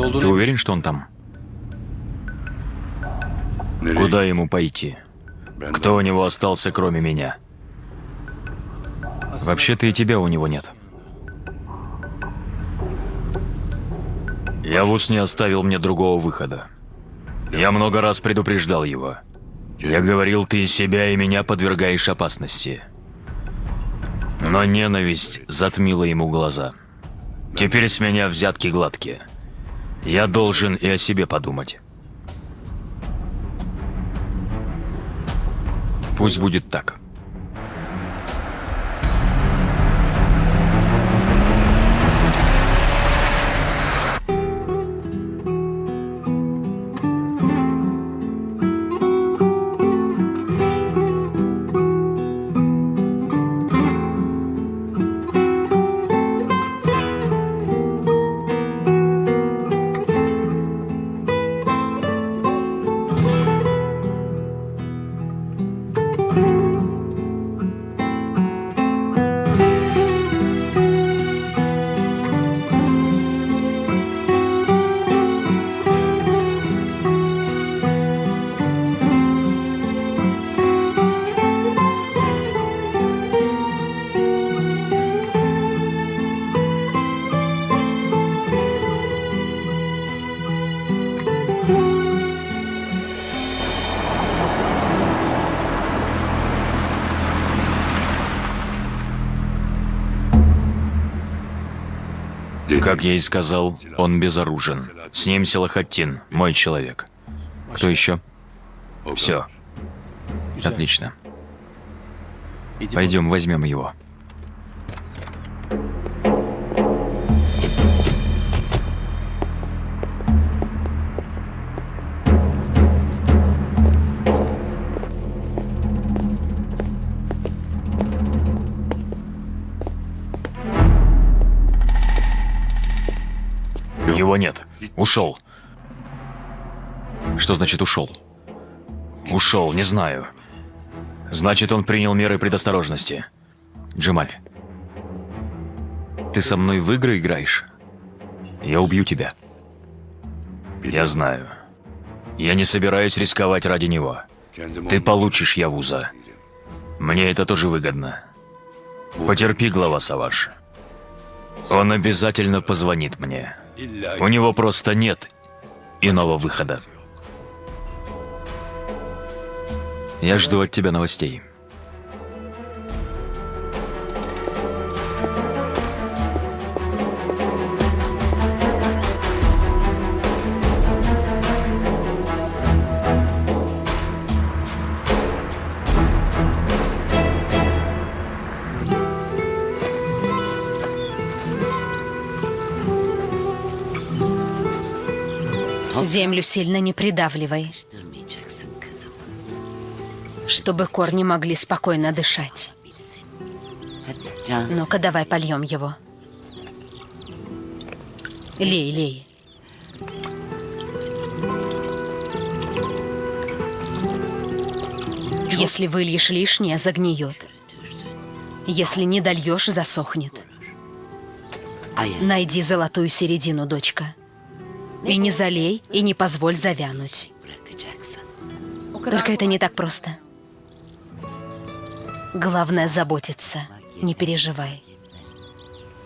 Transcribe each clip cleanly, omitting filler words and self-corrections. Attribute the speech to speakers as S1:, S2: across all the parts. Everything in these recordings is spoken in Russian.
S1: Ты уверен, что он там? Куда ему пойти? Кто у него остался, кроме меня? Вообще-то и тебя у него нет. Явус не оставил мне другого выхода. Я много раз предупреждал его. Я говорил, ты себя и меня подвергаешь опасности. Но ненависть затмила ему глаза. Теперь с меня взятки гладкие. Я должен и о себе подумать. Пусть будет так. Как я и сказал, он безоружен. С ним Селахаттин, мой человек. Кто еще? Все. Отлично. Пойдем, возьмем его. Его нет. Ушел. Что значит ушел? Ушел, не знаю. Значит, он принял меры предосторожности. Джемаль, ты со мной в игры играешь? Я убью тебя. Я знаю. Я не собираюсь рисковать ради него. Ты получишь Явуза. Мне это тоже выгодно. Потерпи, глава Саваш. Он обязательно позвонит мне. У него просто нет иного выхода. Я жду от тебя новостей.
S2: Землю сильно не придавливай, чтобы корни могли спокойно дышать. Ну-ка, давай польем его. Лей, лей. Если выльешь лишнее, загниет. Если не дольешь, засохнет. Найди золотую середину, дочка. И не залей, и не позволь завянуть. Только это не так просто. Главное заботиться, не переживай.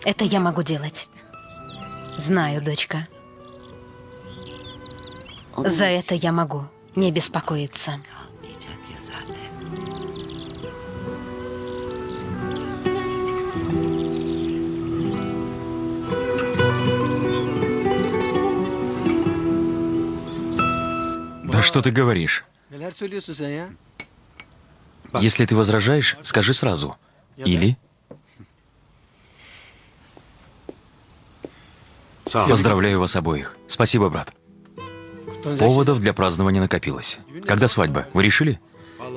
S2: Это я могу делать. Знаю, дочка. За это я могу не беспокоиться.
S1: Да что ты говоришь? Если ты возражаешь, скажи сразу. Или... Поздравляю вас обоих. Спасибо, брат. Поводов для празднования накопилось. Когда свадьба? Вы решили?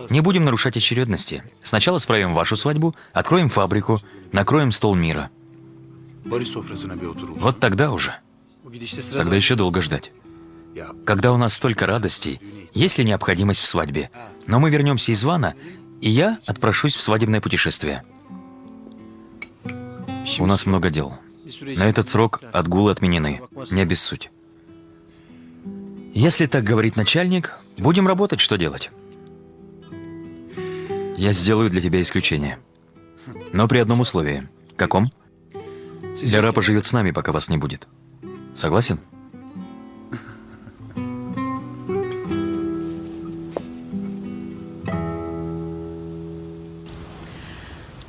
S1: Не будем нарушать очередности. Сначала справим вашу свадьбу, откроем фабрику, накроем стол мира. Вот тогда уже. Тогда еще долго ждать. Когда у нас столько радостей, есть ли необходимость в свадьбе? Но мы вернемся из Вана, и я отпрошусь в свадебное путешествие. У нас много дел. На этот срок отгулы отменены. Не обессудь. Если так говорит начальник, будем работать, что делать? Я сделаю для тебя исключение. Но при одном условии. Каком? Лера поживет с нами, пока вас не будет. Согласен?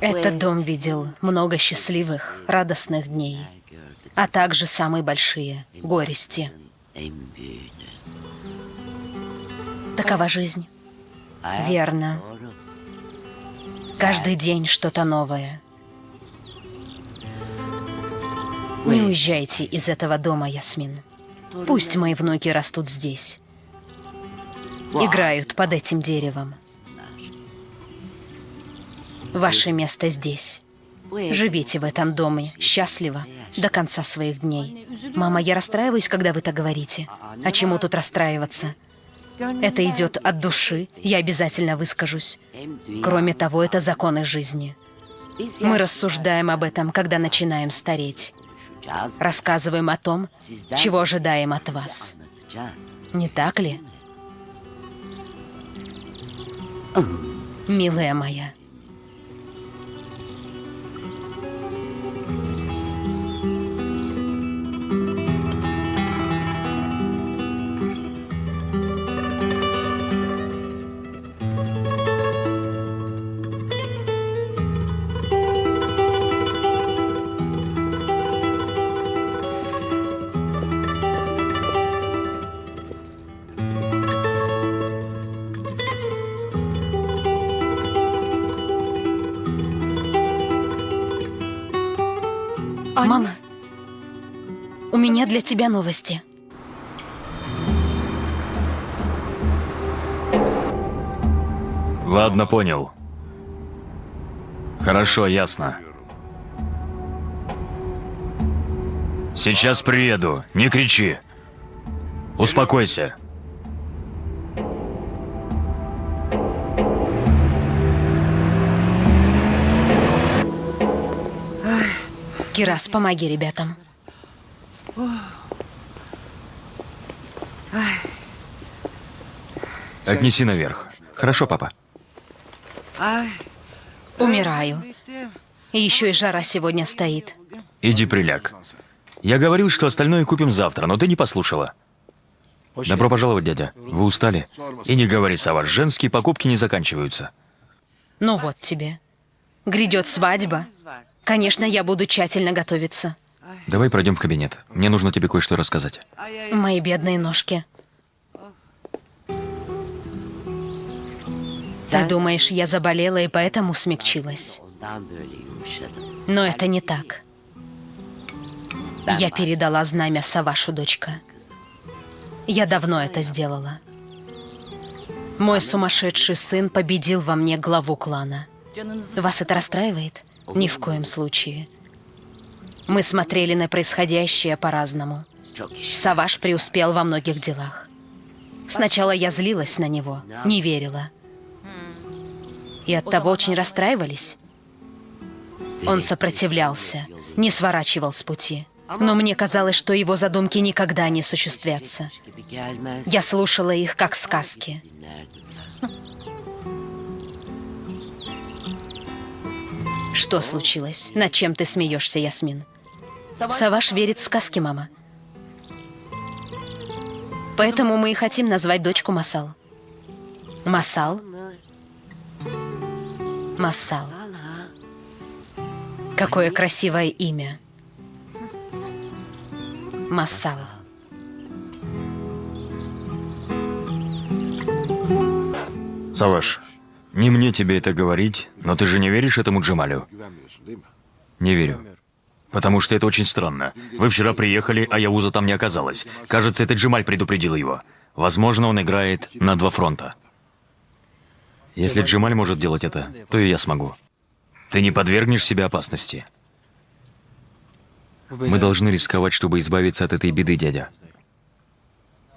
S2: Этот дом видел много счастливых, радостных дней, а также самые большие горести. Такова жизнь. Верно. Каждый день что-то новое. Не уезжайте из этого дома, Ясмин. Пусть мои внуки растут здесь. Играют под этим деревом. Ваше место здесь. Живите в этом доме счастливо до конца своих дней. Мама, я расстраиваюсь, когда вы так говорите. А чему тут расстраиваться? Это идет от души, я обязательно выскажусь. Кроме того, это законы жизни. Мы рассуждаем об этом, когда начинаем стареть. Рассказываем о том, чего ожидаем от вас. Не так ли? Милая моя. Мама, у меня для тебя новости.
S1: Ладно, понял. Хорошо, ясно. Сейчас приеду, не кричи. Успокойся.
S2: Кирас, помоги ребятам.
S1: Отнеси наверх. Хорошо, папа.
S2: Умираю. И еще и жара сегодня стоит.
S1: Иди приляг. Я говорил, что остальное купим завтра, но ты не послушала. Добро пожаловать, дядя. Вы устали? И не говори, Саваш, женские покупки не заканчиваются.
S2: Ну вот тебе. Грядет свадьба. Конечно, я буду тщательно готовиться.
S1: Давай пройдем в кабинет. Мне нужно тебе кое-что рассказать.
S2: Мои бедные ножки. Ты думаешь, я заболела и поэтому смягчилась? Но это не так. Я передала знамя Савашу, дочка. Я давно это сделала. Мой сумасшедший сын победил во мне главу клана. Вас это расстраивает? Ни в коем случае. Мы смотрели на происходящее по-разному. Саваш преуспел во многих делах. Сначала я злилась на него, не верила. И оттого очень расстраивались. Он сопротивлялся, не сворачивал с пути. Но мне казалось, что его задумки никогда не осуществятся. Я слушала их, как сказки. Что случилось? Над чем ты смеешься, Ясмин? Саваш верит в сказки, мама. Поэтому мы и хотим назвать дочку Масал. Масал? Масал. Какое красивое имя. Масал.
S1: Саваш, не мне тебе это говорить, но ты же не веришь этому Джемалю? Не верю. Потому что это очень странно. Вы вчера приехали, а Яуза там не оказалась. Кажется, это Джемаль предупредил его. Возможно, он играет на два фронта. Если Джемаль может делать это, то и я смогу. Ты не подвергнешь себя опасности. Мы должны рисковать, чтобы избавиться от этой беды, дядя.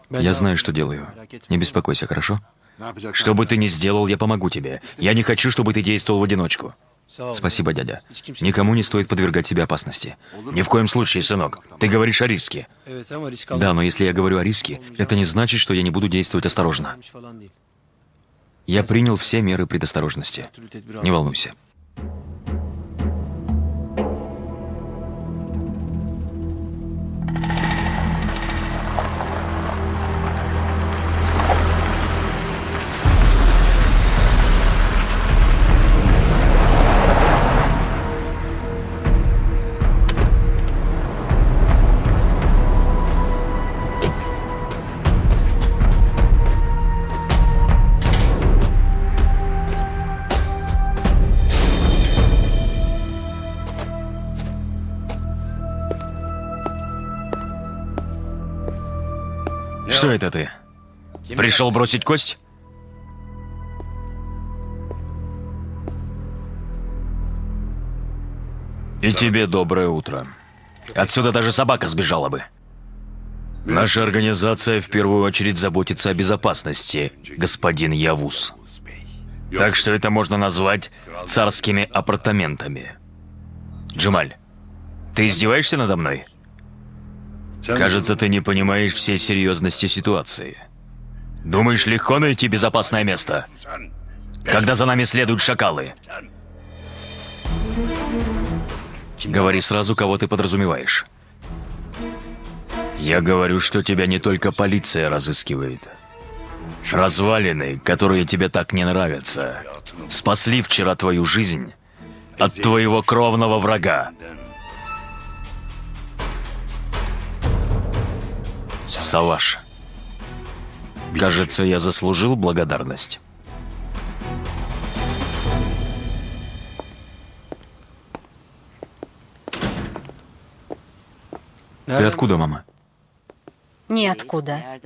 S1: Я знаю, что делаю. Не беспокойся, хорошо? Что бы ты ни сделал, я помогу тебе. Я не хочу, чтобы ты действовал в одиночку. Спасибо, дядя. Никому не стоит подвергать себя опасности. Ни в коем случае, сынок. Ты говоришь о риске. Да, но если я говорю о риске, это не значит, что я не буду действовать осторожно. Я принял все меры предосторожности. Не волнуйся. Что это ты? Пришел бросить кость? И тебе доброе утро. Отсюда даже собака сбежала бы. Наша организация в первую очередь заботится о безопасности, господин Явуз. Так что это можно назвать царскими апартаментами. Джемаль, ты издеваешься надо мной? Кажется, ты не понимаешь всей серьезности ситуации. Думаешь, легко найти безопасное место, когда за нами следуют шакалы? Говори сразу, кого ты подразумеваешь. Я говорю, что тебя не только полиция разыскивает. Развалины, которые тебе так не нравятся, спасли вчера твою жизнь от твоего кровного врага. Саваш, кажется, я заслужил благодарность. Ты откуда, мама?
S2: Ниоткуда.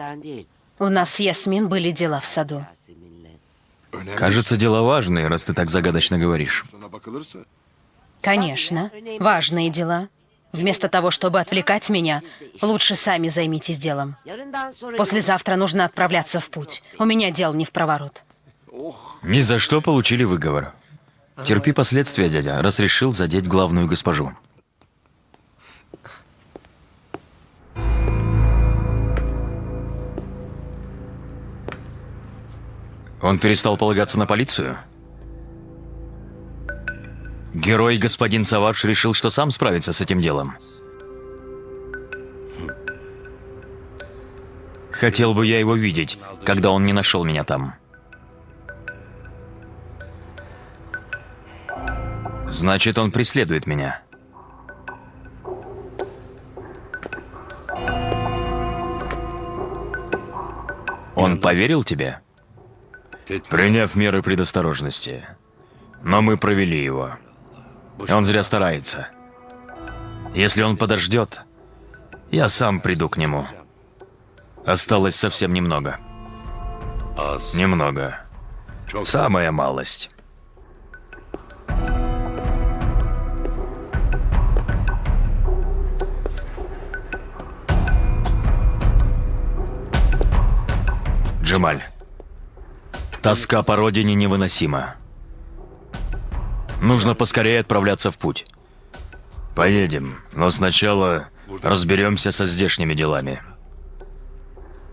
S2: У нас с Ясмин были дела в саду.
S1: Кажется, дела важные, раз ты так загадочно говоришь.
S2: Конечно, важные дела. Вместо того, чтобы отвлекать меня, лучше сами займитесь делом. Послезавтра нужно отправляться в путь. У меня дел не впроворот.
S1: Ни за что получили выговор. Терпи последствия, дядя, раз решил задеть главную госпожу. Он перестал полагаться на полицию? Герой господин Саваш решил, что сам справится с этим делом. Хотел бы я его видеть, когда он не нашел меня там. Значит, он преследует меня. Он поверил тебе? Приняв меры предосторожности. Но мы провели его. Он зря старается. Если он подождет, я сам приду к нему. Осталось совсем немного. Немного. Самая малость. Джемаль, тоска по родине невыносима. Нужно поскорее отправляться в путь. Поедем, но сначала разберемся со здешними делами.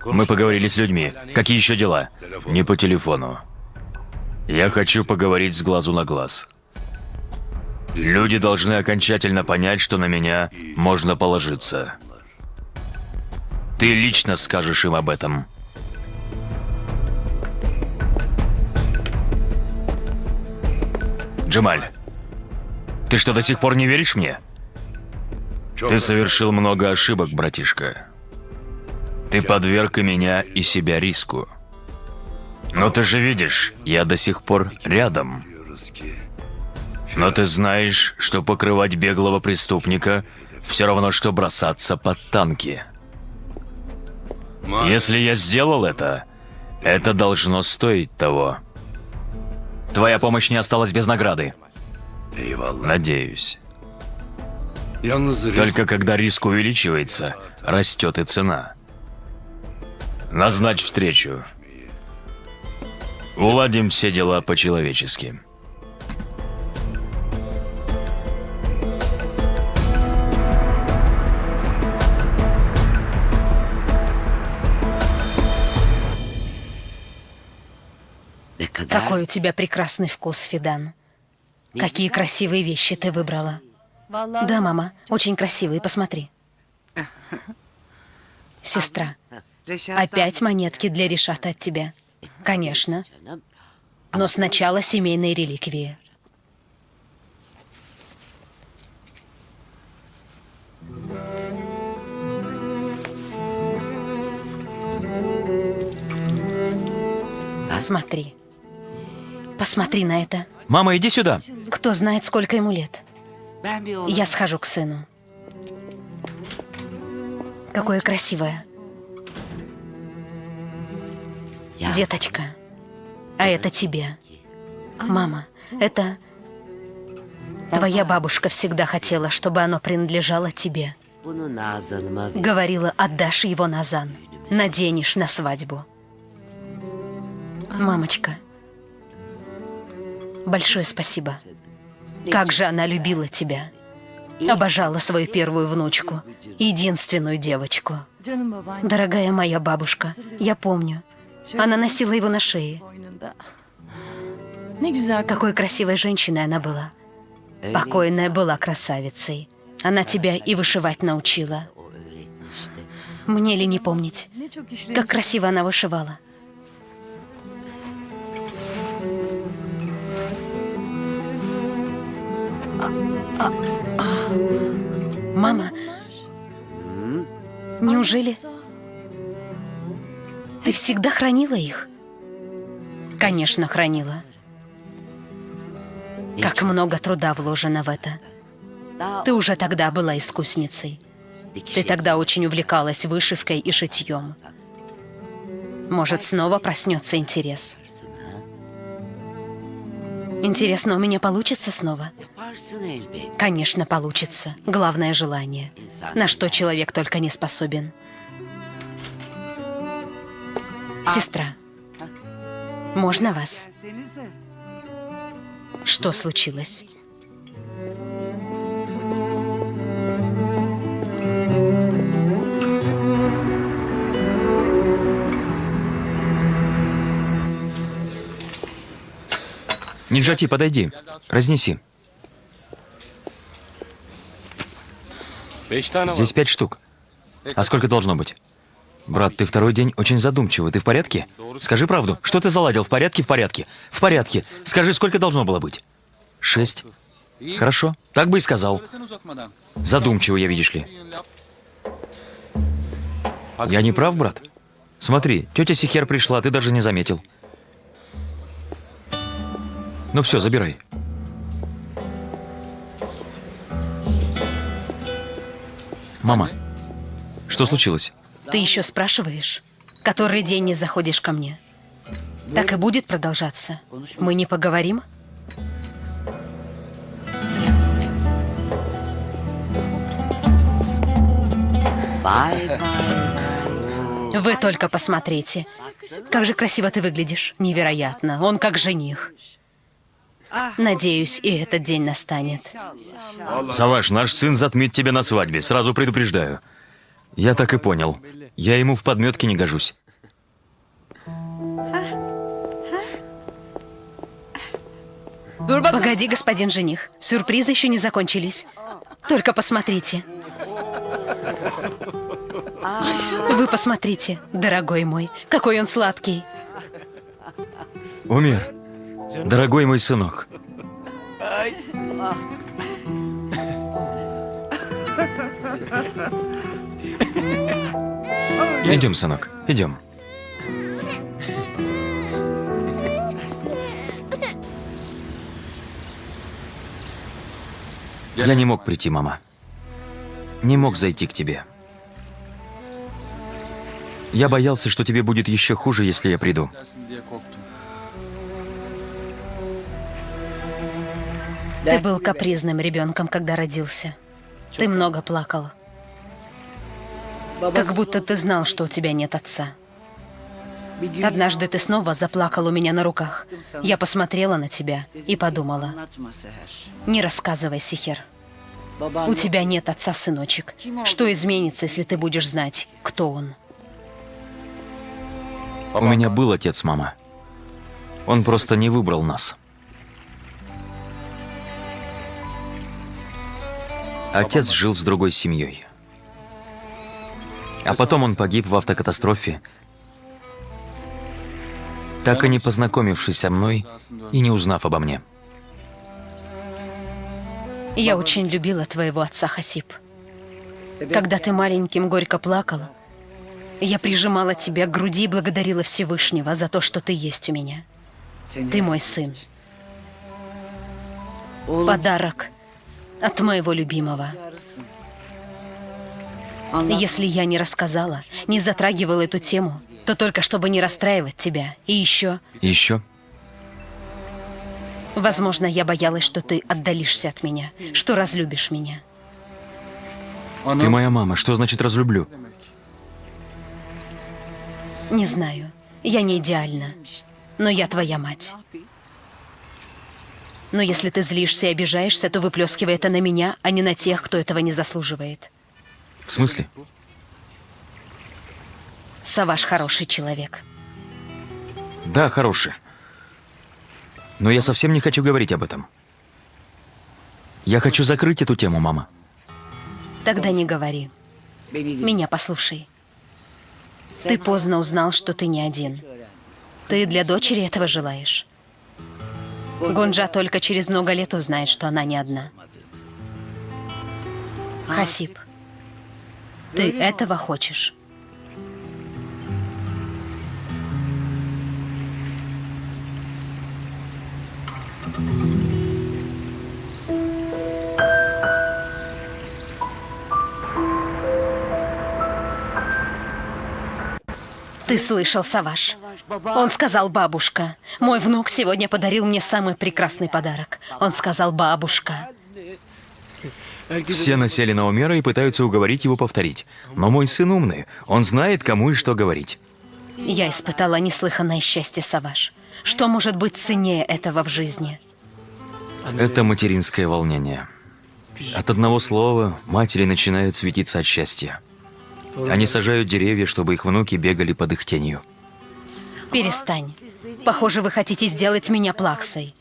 S1: Мы поговорили с людьми. Какие еще дела? Не по телефону. Я хочу поговорить с глазу на глаз. Люди должны окончательно понять, что на меня можно положиться. Ты лично скажешь им об этом. Джемаль, ты что, до сих пор не веришь мне? Ты совершил много ошибок, братишка. Ты подверг и меня, и себя риску. Но ты же видишь, я до сих пор рядом. Но ты знаешь, что покрывать беглого преступника все равно, что бросаться под танки. Если я сделал это должно стоить того. Твоя помощь не осталась без награды. Надеюсь. Только когда риск увеличивается, растет и цена. Назначь встречу. Уладим все дела по-человечески.
S2: Какой у тебя прекрасный вкус, Фидан. Какие красивые вещи ты выбрала. Да, мама, очень красивые, посмотри. Сестра, опять монетки для Ришата от тебя? Конечно. Но сначала семейные реликвии. Смотри. Посмотри на это.
S1: Мама, иди сюда.
S2: Кто знает, сколько ему лет. Я схожу к сыну. Какое красивое. Деточка, а это тебе. Мама, это... Твоя бабушка всегда хотела, чтобы оно принадлежало тебе. Говорила, отдашь его Назан. Наденешь на свадьбу. Мамочка, большое спасибо. Как же она любила тебя. Обожала свою первую внучку, единственную девочку. Дорогая моя бабушка, я помню. Она носила его на шее. Какой красивой женщиной она была. Покойная была красавицей. Она тебя и вышивать научила. Мне ли не помнить, как красиво она вышивала. Мама, неужели ты всегда хранила их? Конечно, хранила. Как много труда вложено в это. Ты уже тогда была искусницей. Ты тогда очень увлекалась вышивкой и шитьем. Может, снова проснется интерес. Интересно, у меня получится снова? Конечно, получится. Главное желание. На что человек только не способен. Сестра, можно вас? Что случилось?
S1: Ниджати, подойди. Разнеси. Здесь 5 штук. А сколько должно быть? Брат, ты второй день очень задумчивый. Ты в порядке? Скажи правду. Что ты заладил? В порядке? В порядке. В порядке. Скажи, сколько должно было быть? 6. Хорошо. Так бы и сказал. Задумчивый я, видишь ли. Я не прав, брат? Смотри, тетя Сихер пришла, ты даже не заметил. Ну все, забирай. Мама, что случилось?
S2: Ты еще спрашиваешь? Который день не заходишь ко мне? Так и будет продолжаться. Мы не поговорим? Вы только посмотрите. Как же красиво ты выглядишь. Невероятно. Он как жених. Надеюсь, и этот день настанет.
S1: Саваш, наш сын затмит тебя на свадьбе, сразу предупреждаю. Я так и понял. Я ему в подметке не гожусь.
S2: Погоди, господин жених. Сюрпризы еще не закончились. Только посмотрите. Вы посмотрите, дорогой мой, какой он сладкий.
S1: Умер. Дорогой мой сынок. Идем, сынок, идем. Я не мог прийти, мама. Не мог зайти к тебе. Я боялся, что тебе будет еще хуже, если я приду.
S2: Ты был капризным ребенком, когда родился. Ты много плакал. Как будто ты знал, что у тебя нет отца. Однажды ты снова заплакал у меня на руках. Я посмотрела на тебя и подумала: не рассказывай, Сихер. У тебя нет отца, сыночек. Что изменится, если ты будешь знать, кто он?
S1: У меня был отец, мама. Он просто не выбрал нас. Отец жил с другой семьей. А потом он погиб в автокатастрофе, так и не познакомившись со мной и не узнав обо мне.
S2: Я очень любила твоего отца, Хасиб. Когда ты маленьким горько плакал, я прижимала тебя к груди и благодарила Всевышнего за то, что ты есть у меня. Ты мой сын. Подарок от моего любимого. Если я не рассказала, не затрагивала эту тему, то только чтобы не расстраивать тебя. И еще,
S1: Еще?
S2: возможно, я боялась, что ты отдалишься от меня, что разлюбишь меня.
S1: Ты моя мама. Что значит разлюблю?
S2: Не знаю, я не идеальна, но я твоя мать. Но если ты злишься и обижаешься, то выплескивай это на меня, а не на тех, кто этого не заслуживает.
S1: В смысле?
S2: Саваш хороший человек.
S1: Да, хороший. Но я совсем не хочу говорить об этом. Я хочу закрыть эту тему, мама.
S2: Тогда не говори. Меня послушай. Ты поздно узнал, что ты не один. Ты для дочери этого желаешь. Гунджа только через много лет узнает, что она не одна. Хасиб, ты этого хочешь? Ты слышал, Саваш? Он сказал, бабушка. Мой внук сегодня подарил мне самый прекрасный подарок. Он сказал, бабушка.
S1: Все насели на Умера и пытаются уговорить его повторить. Но мой сын умный. Он знает, кому и что говорить.
S2: Я испытала неслыханное счастье, Саваш. Что может быть ценнее этого в жизни?
S1: Это материнское волнение. От одного слова матери начинают светиться от счастья. Они сажают деревья, чтобы их внуки бегали под их тенью.
S2: Перестань. Похоже, вы хотите сделать меня плаксой.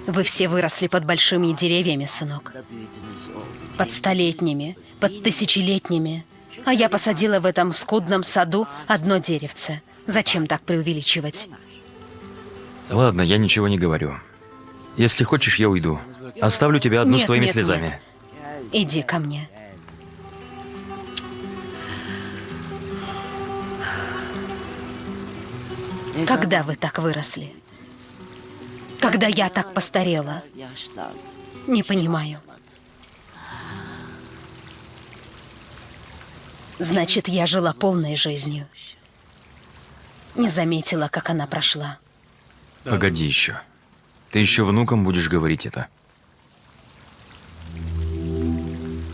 S2: Вы все выросли под большими деревьями, сынок. Под столетними, под тысячелетними. А я посадила в этом скудном саду одно деревце. Зачем так преувеличивать?
S1: Ладно, я ничего не говорю. Если хочешь, я уйду. Оставлю тебя одну с
S2: Нет,
S1: твоими
S2: нет,
S1: слезами.
S2: нет. Иди ко мне. Когда вы так выросли? Когда я так постарела? Не понимаю. Значит, я жила полной жизнью. Не заметила, как она прошла.
S1: Погоди еще. Ты еще внукам будешь говорить это.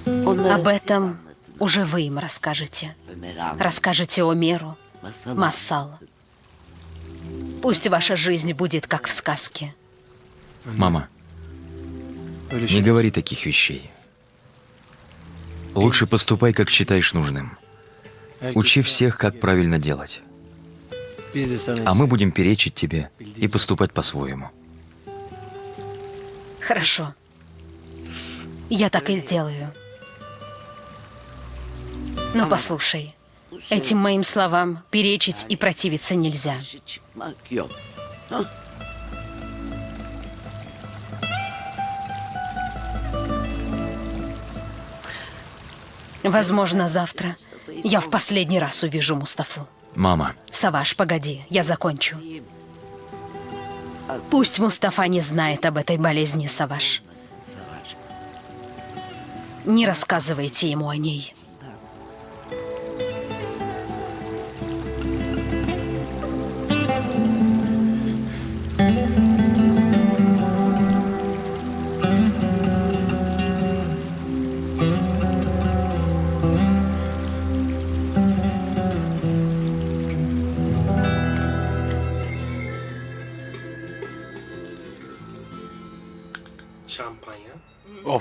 S2: Об этом уже вы им расскажете. Расскажете Омеру, Массал. Пусть ваша жизнь будет как в сказке.
S1: Мама, не говори таких вещей. Лучше поступай, как считаешь нужным. Учи всех, как правильно делать. А мы будем перечить тебе и поступать по-своему.
S2: Хорошо. Я так и сделаю. Но послушай, этим моим словам перечить и противиться нельзя. Возможно, завтра я в последний раз увижу Мустафу.
S1: Мама,
S2: Саваш, погоди, я закончу. Пусть Мустафа не знает об этой болезни, Саваш. Не рассказывайте ему о ней.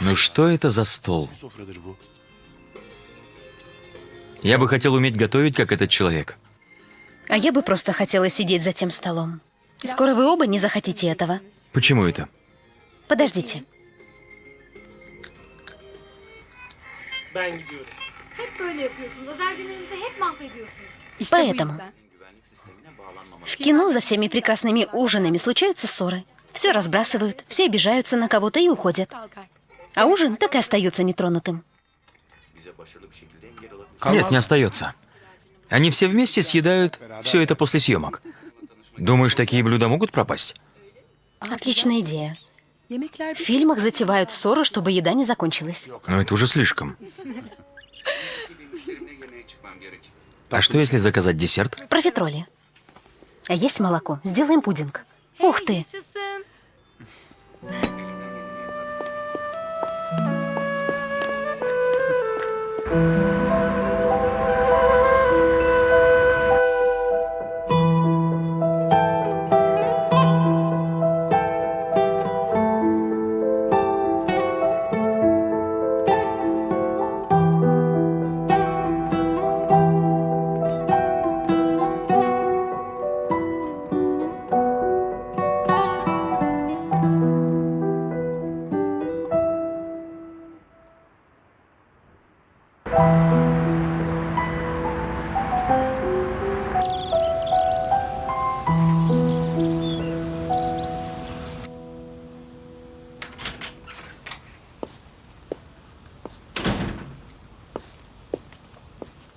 S1: ну что это за стол? Я бы хотел уметь готовить, как этот человек.
S2: А я бы просто хотела сидеть за тем столом. Скоро вы оба не захотите этого.
S1: Почему это?
S2: Подождите.
S3: Ben gidiyorum.
S4: Hep böyle yapıyorsun. Özel günlerimizi hep mahvediyorsun.
S2: Поэтому в кино за всеми прекрасными ужинами случаются ссоры. Все разбрасывают, все обижаются на кого-то и уходят. А ужин так и остается нетронутым.
S1: Нет, не остается. Они все вместе съедают все это после съемок. Думаешь, такие блюда могут пропасть?
S2: Отличная идея. В фильмах затевают ссоры, чтобы еда не закончилась.
S1: Но это уже слишком. А что если заказать десерт?
S2: Профитроли. А есть молоко? Сделаем пудинг. Ух ты!
S4: Yaşasın.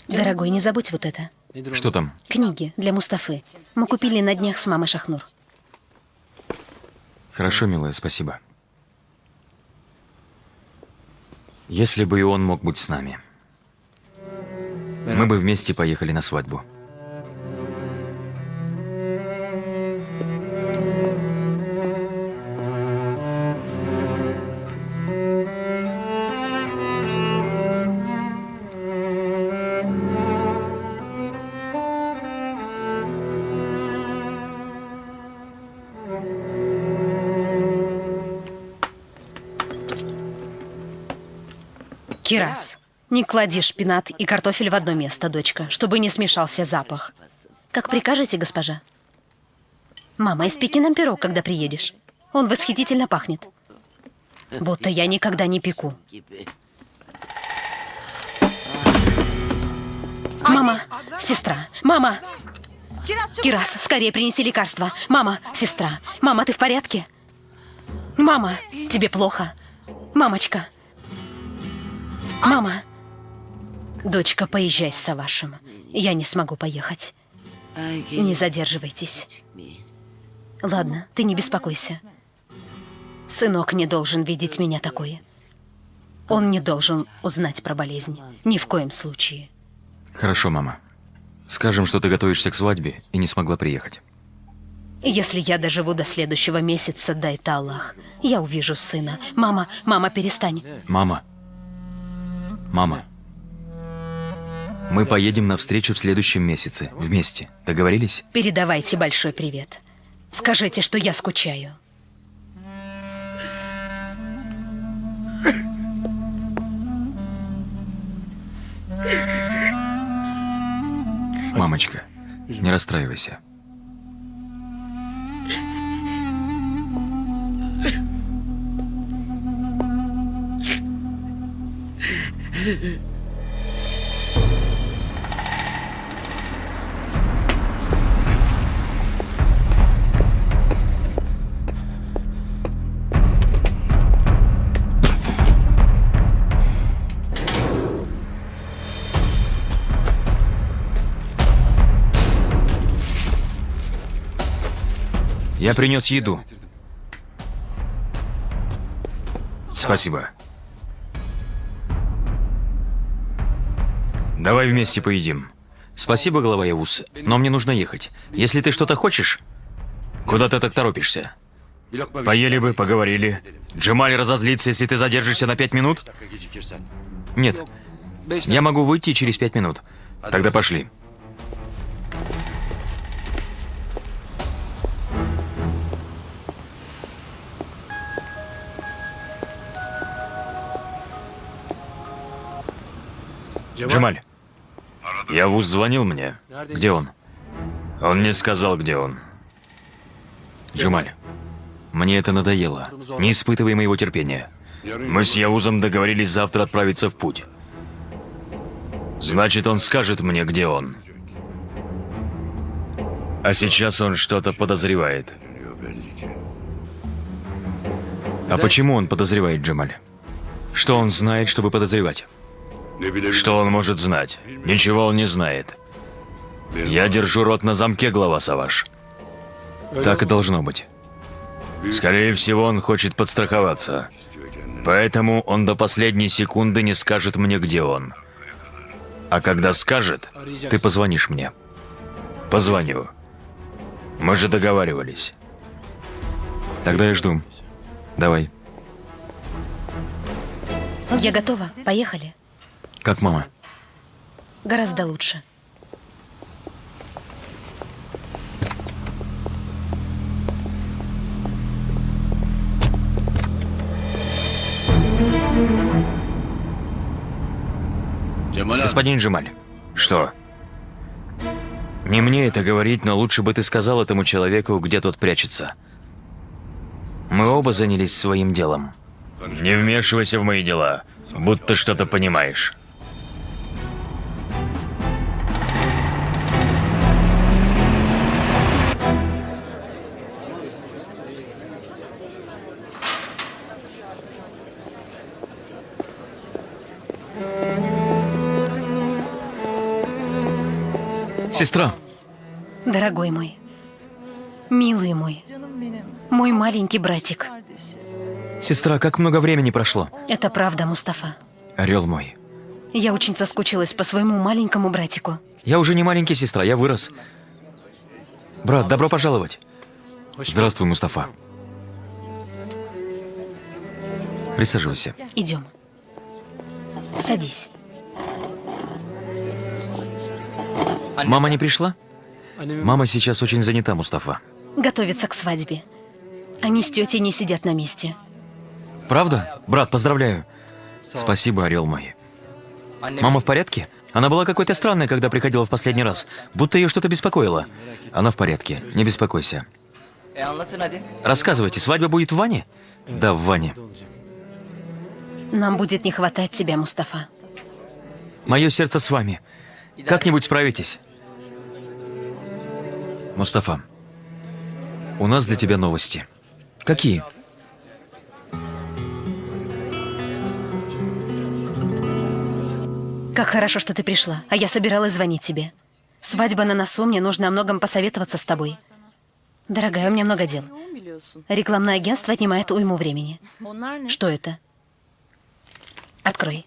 S2: Дорогой, не забудь вот это.
S1: Что там?
S2: Книги для Мустафы. Мы купили на днях с мамой Шахнур.
S1: Хорошо, милая, спасибо. Если бы и он мог быть с нами, мы бы вместе поехали на свадьбу.
S2: Кирас, не клади шпинат и картофель в одно место, дочка, чтобы не смешался запах. Как прикажете, госпожа? Мама, испеки нам пирог, когда приедешь. Он восхитительно пахнет. Будто я никогда не пеку. Мама, сестра, мама! Кирас, скорее принеси лекарство. Мама, сестра, мама, ты в порядке? Мама, тебе плохо? Мамочка. Мама. Дочка, поезжай с Савашем. Я не смогу поехать. Не задерживайтесь. Ладно, ты не беспокойся. Сынок не должен видеть меня такой. Он не должен узнать про болезнь. Ни в коем случае.
S1: Хорошо, мама. Скажем, что ты готовишься к свадьбе и не смогла приехать.
S2: Если я доживу до следующего месяца, дай-то Аллах, я увижу сына. Мама, мама, перестань.
S1: Мама. Мама. Мы поедем на встречу в следующем месяце. Вместе. Договорились?
S2: Передавайте большой привет. Скажите, что я скучаю.
S1: Мамочка, не расстраивайся. Я принес еду. Спасибо. Давай вместе поедим. Спасибо, глава Явус, но мне нужно ехать. Если ты что-то хочешь, куда ты так торопишься? Поели бы, поговорили. Джемаль разозлится, если ты задержишься на 5 минут? Нет. Я могу выйти через 5 минут. Тогда пошли. Джемаль, Явус звонил мне. Где он? Он не сказал, где он. Джемаль, мне это надоело. Не испытывай моего терпения. Мы с Яузом договорились завтра отправиться в путь. Значит, он скажет мне, где он. А сейчас он что-то подозревает. А почему он подозревает, Джемаль? Что он знает, чтобы подозревать? Что он может знать? Ничего он не знает. Я держу рот на замке, глава Саваш. Так и должно быть. Скорее всего, он хочет подстраховаться. Поэтому он до последней секунды не скажет мне, где он. А когда скажет, ты позвонишь мне. Позвоню. Мы же договаривались. Тогда я жду. Давай.
S2: Я готова. Поехали.
S1: Как мама?
S2: Гораздо лучше.
S1: Господин Джемаль. Что? Не мне это говорить, но лучше бы ты сказал этому человеку, где тот прячется. Мы оба занялись своим делом. Не вмешивайся в мои дела, будто что-то понимаешь. Сестра.
S2: Дорогой мой, милый мой маленький братик.
S1: Сестра, как много времени прошло.
S2: Это правда, Мустафа.
S1: Орел мой.
S2: Я очень соскучилась по своему маленькому братику.
S1: Я уже не маленький, сестра, я вырос. Брат, добро пожаловать. Здравствуй, Мустафа. Присаживайся.
S2: Идем. Садись.
S1: Мама не пришла? Мама сейчас очень занята, Мустафа.
S2: Готовится к свадьбе. Они с тетей не сидят на месте.
S1: Правда? Брат, поздравляю. Спасибо, орел мой. Мама в порядке? Она была какой-то странной, когда приходила в последний раз. Будто ее что-то беспокоило. Она в порядке, не беспокойся. Рассказывайте, свадьба будет в ванне? Да, в ванне.
S2: Нам будет не хватать тебя, Мустафа.
S1: Мое сердце с вами. Как-нибудь справитесь. Мустафа, у нас для тебя новости. Какие?
S2: Как хорошо, что ты пришла, а я собиралась звонить тебе. Свадьба на носу, мне нужно о многом посоветоваться с тобой. Дорогая, у меня много дел. Рекламное агентство отнимает уйму времени. Что это? Открой.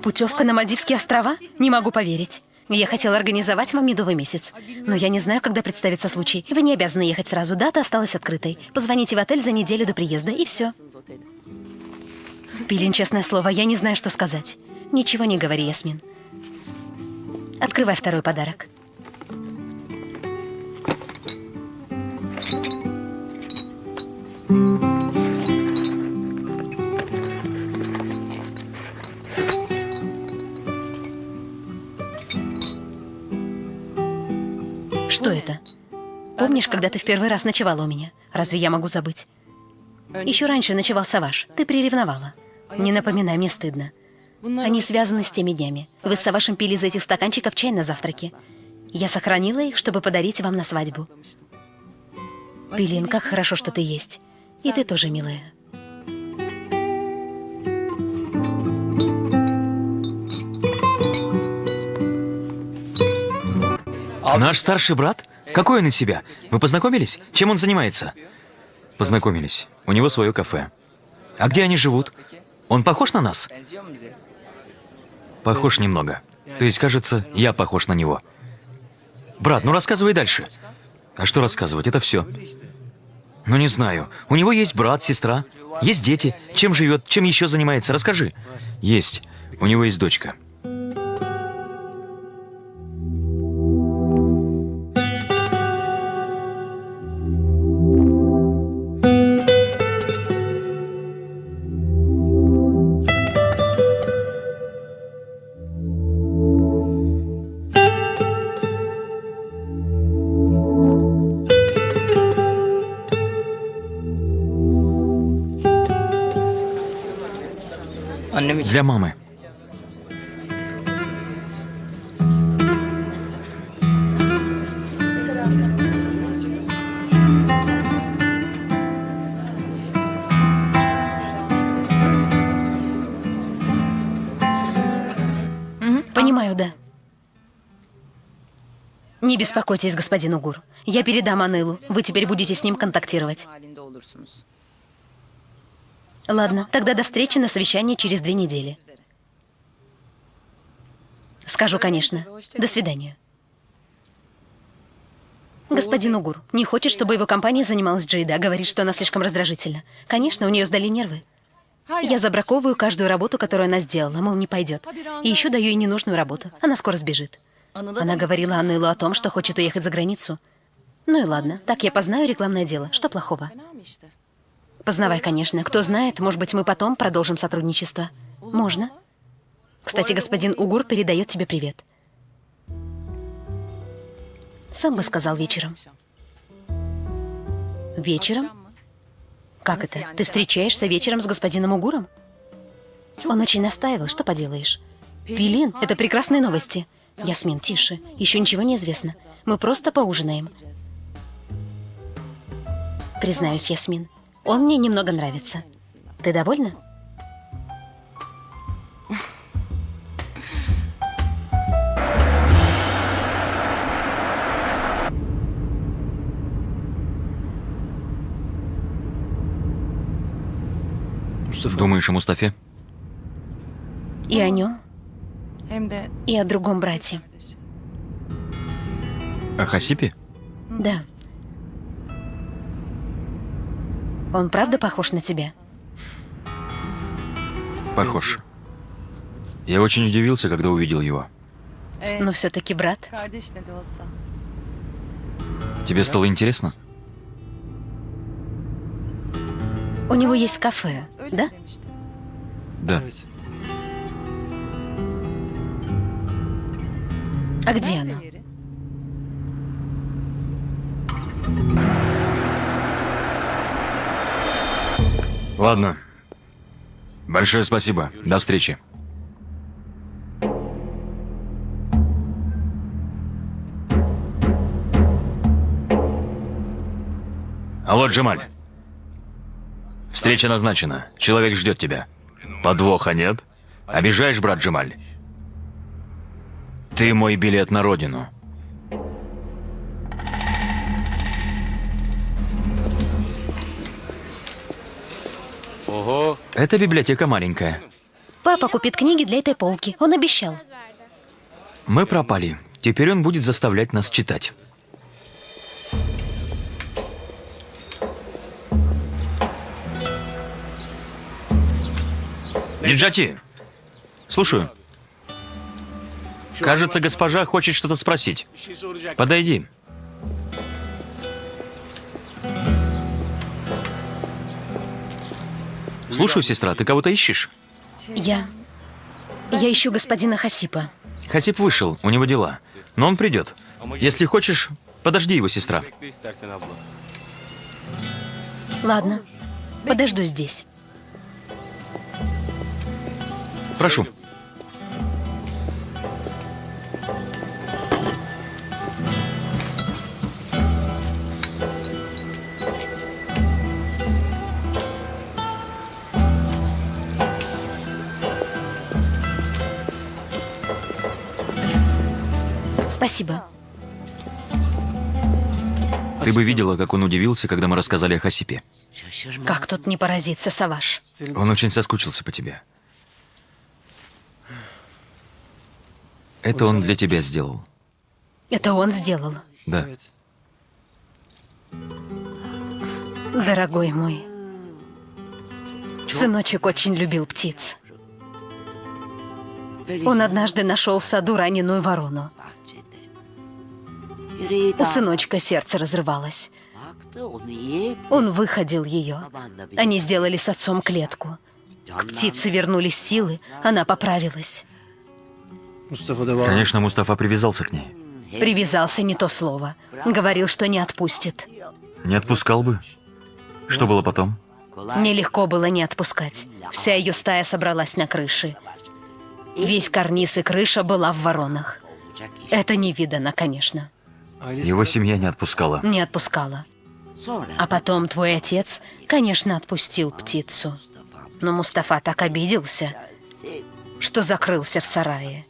S2: Путевка на Мальдивские острова? Не могу поверить. Я хотела организовать вам медовый месяц. Но я не знаю, когда представится случай. Вы не обязаны ехать сразу. Дата осталась открытой. Позвоните в отель за неделю до приезда, и все. Пилин, честное слово, я не знаю, что сказать. Ничего не говори, Ясмин. Открывай второй подарок. Что это? Помнишь, когда ты в первый раз ночевала у меня? Разве я могу забыть? Еще раньше ночевал Саваш. Ты приревновала. Не напоминай, мне стыдно. Они связаны с теми днями. Вы с Савашем пили из этих стаканчиков чай на завтраке. Я сохранила их, чтобы подарить вам на свадьбу. Пилин, как хорошо, что ты есть. И ты тоже, милая.
S1: Наш старший брат? Какой он из себя? Вы познакомились? Чем он занимается? Познакомились. У него свое кафе. А где они живут? Он похож на нас? Похож немного. То есть, кажется, я похож на него. Брат, ну рассказывай дальше. А что рассказывать? Это все. Ну не знаю. У него есть брат, сестра. Есть дети. Чем живет? Чем еще занимается? Расскажи. Есть. У него есть дочка. Для мамы.
S2: Понимаю, да. Не беспокойтесь, господин Угур. Я передам Анылу. Вы теперь будете с ним контактировать. Ладно, тогда до встречи на совещании через 2 недели. Скажу, конечно. До свидания. Господин Угур не хочет, чтобы его компания занималась Джейда. Говорит, что она слишком раздражительна. Конечно, у нее сдали нервы. Я забраковываю каждую работу, которую она сделала, мол, не пойдет. И еще даю ей ненужную работу. Она скоро сбежит. Она говорила Анылу о том, что хочет уехать за границу. Ну и ладно, так я познаю рекламное дело. Что плохого? Познавай, конечно. Кто знает, может быть, мы потом продолжим сотрудничество. Можно. Кстати, господин Угур передает тебе привет. Сам бы сказал вечером. Вечером? Как это? Ты встречаешься вечером с господином Угуром? Он очень настаивал, что поделаешь. Пилин, это прекрасные новости. Ясмин, тише. Еще ничего не известно. Мы просто поужинаем. Признаюсь, Ясмин, он мне немного нравится. Ты довольна?
S1: Думаешь о Мустафе?
S2: И о нем, и о другом брате.
S1: О Хасипе?
S2: Да. Он правда похож на тебя?
S1: Похож. Я очень удивился, когда увидел его.
S2: Но все-таки брат.
S1: Тебе стало интересно?
S2: У него есть кафе, да?
S1: Да.
S2: А где оно?
S1: Ладно. Большое спасибо. До встречи. Алло, Джемаль. Встреча назначена. Человек ждет тебя. Подвоха нет? Обижаешь, брат Джемаль? Ты мой билет на родину.
S5: Ого.
S1: Эта библиотека маленькая.
S2: Папа купит книги для этой полки. Он обещал.
S1: Мы пропали. Теперь он будет заставлять нас читать. Ниджати, слушаю. Кажется, госпожа хочет что-то спросить. Подойди. Слушаю, сестра, ты кого-то ищешь?
S2: Я ищу господина Хасипа.
S1: Хасип вышел, у него дела. Но он придет. Если хочешь, подожди его, сестра.
S2: Ладно, подожду здесь.
S1: Прошу.
S2: Спасибо.
S1: Ты бы видела, как он удивился, когда мы рассказали о Хасипе.
S2: Как тут не поразиться, Саваш?
S1: Он очень соскучился по тебе. Это он для тебя сделал.
S2: Это он сделал.
S1: Да.
S2: Дорогой мой. Сыночек очень любил птиц. Он однажды нашел в саду раненую ворону. У сыночка сердце разрывалось. Он выходил ее. Они сделали с отцом клетку. К птице вернулись силы, она поправилась.
S1: Конечно, Мустафа привязался к ней.
S2: Привязался, не то слово. Говорил, что не отпустит.
S1: Не отпускал бы. Что было потом?
S2: Нелегко было не отпускать. Вся ее стая собралась на крыше. Весь карниз и крыша была в воронах. Это невиданно, конечно.
S1: Его семья не отпускала.
S2: Не отпускала. А потом твой отец, конечно, отпустил птицу. Но Мустафа так обиделся, что закрылся в сарае.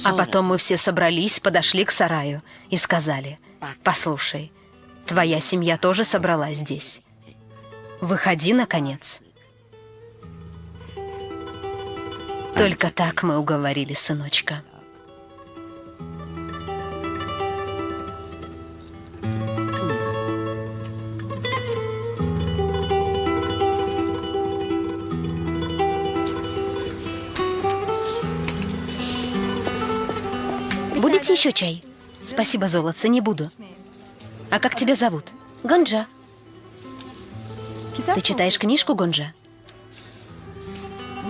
S2: А потом мы все собрались, подошли к сараю и сказали: «Послушай, твоя семья тоже собралась здесь. Выходи, наконец». Только так мы уговорили сыночка. Будете еще чай? Спасибо, золотце, не буду. А как тебя зовут? Гонджа. Ты читаешь книжку, Гонджа?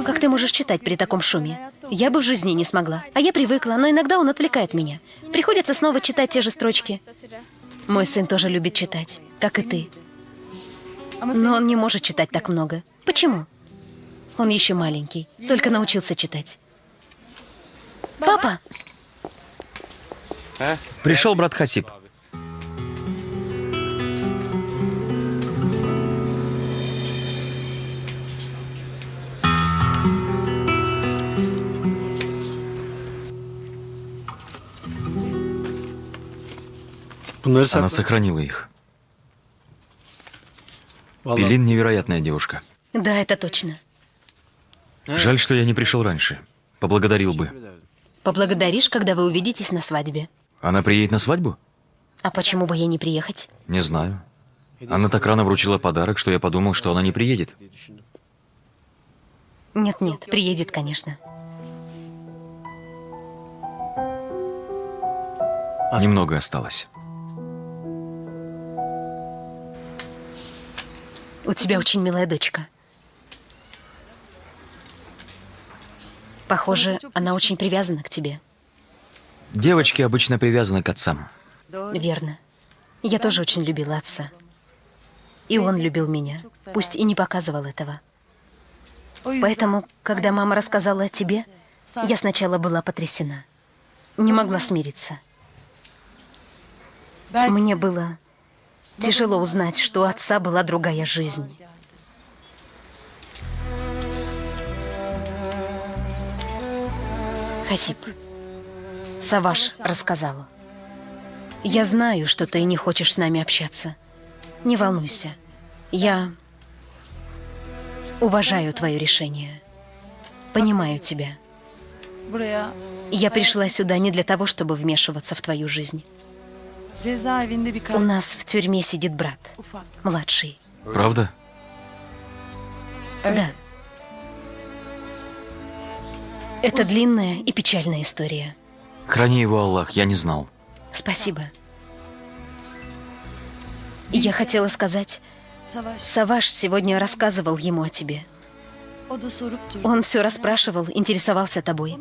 S2: Как ты можешь читать при таком шуме? Я бы в жизни не смогла. А я привыкла, но иногда он отвлекает меня. Приходится снова читать те же строчки. Мой сын тоже любит читать, как и ты. Но он не может читать так много. Почему? Он еще маленький, только научился читать. Папа!
S1: Пришел брат Хасиб. Она сохранила их. Пелин невероятная девушка.
S2: Да, это точно.
S1: Жаль, что я не пришел раньше. Поблагодарил бы.
S2: Поблагодаришь, когда вы увидитесь на свадьбе.
S1: Она приедет на свадьбу?
S2: А почему бы ей не приехать?
S1: Не знаю. Она так рано вручила подарок, что я подумал, что она не приедет.
S2: Нет-нет, приедет, конечно.
S1: Немного осталось.
S2: У тебя очень милая дочка. Похоже, она очень привязана к тебе.
S1: Девочки обычно привязаны к отцам.
S2: Верно. Я тоже очень любила отца. И он любил меня, пусть и не показывал этого. Поэтому, когда мама рассказала о тебе, я сначала была потрясена. Не могла смириться. Мне было тяжело узнать, что у отца была другая жизнь. Хасиб, Саваш рассказал. Я знаю, что ты не хочешь с нами общаться. Не волнуйся. Я уважаю твое решение. Понимаю тебя. Я пришла сюда не для того, чтобы вмешиваться в твою жизнь. У нас в тюрьме сидит брат, младший.
S1: Правда?
S2: Да. Это длинная и печальная история.
S1: Храни его Аллах, я не знал.
S2: Спасибо. Я хотела сказать, Саваш сегодня рассказывал ему о тебе. Он все расспрашивал, интересовался тобой.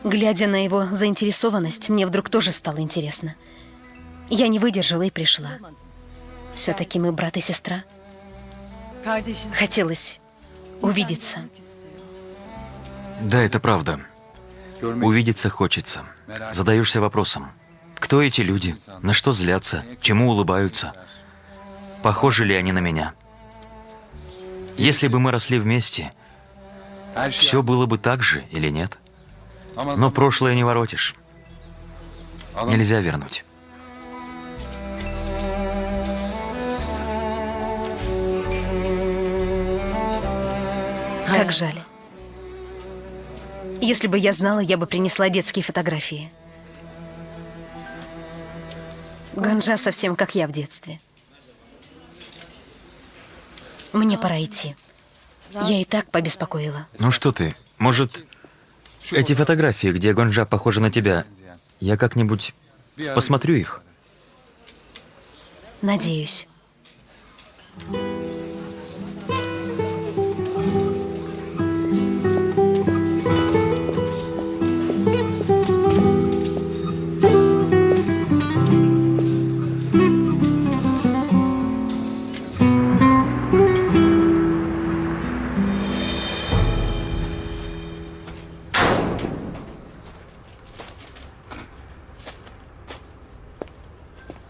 S2: Глядя на его заинтересованность, мне вдруг тоже стало интересно. Я не выдержала и пришла. Все-таки мы брат и сестра. Хотелось увидеться.
S1: Да, это правда. Увидеться хочется. Задаешься вопросом. Кто эти люди? На что злятся? Чему улыбаются? Похожи ли они на меня? Если бы мы росли вместе, все было бы так же или нет? Но прошлое не воротишь. Нельзя вернуть.
S2: Как жаль. Если бы я знала, я бы принесла детские фотографии. Ганжа совсем как я в детстве. Мне пора идти. Я и так побеспокоила.
S1: Ну что ты, может, эти фотографии, где Гонжа похожа на тебя, я как-нибудь посмотрю их?
S2: Надеюсь.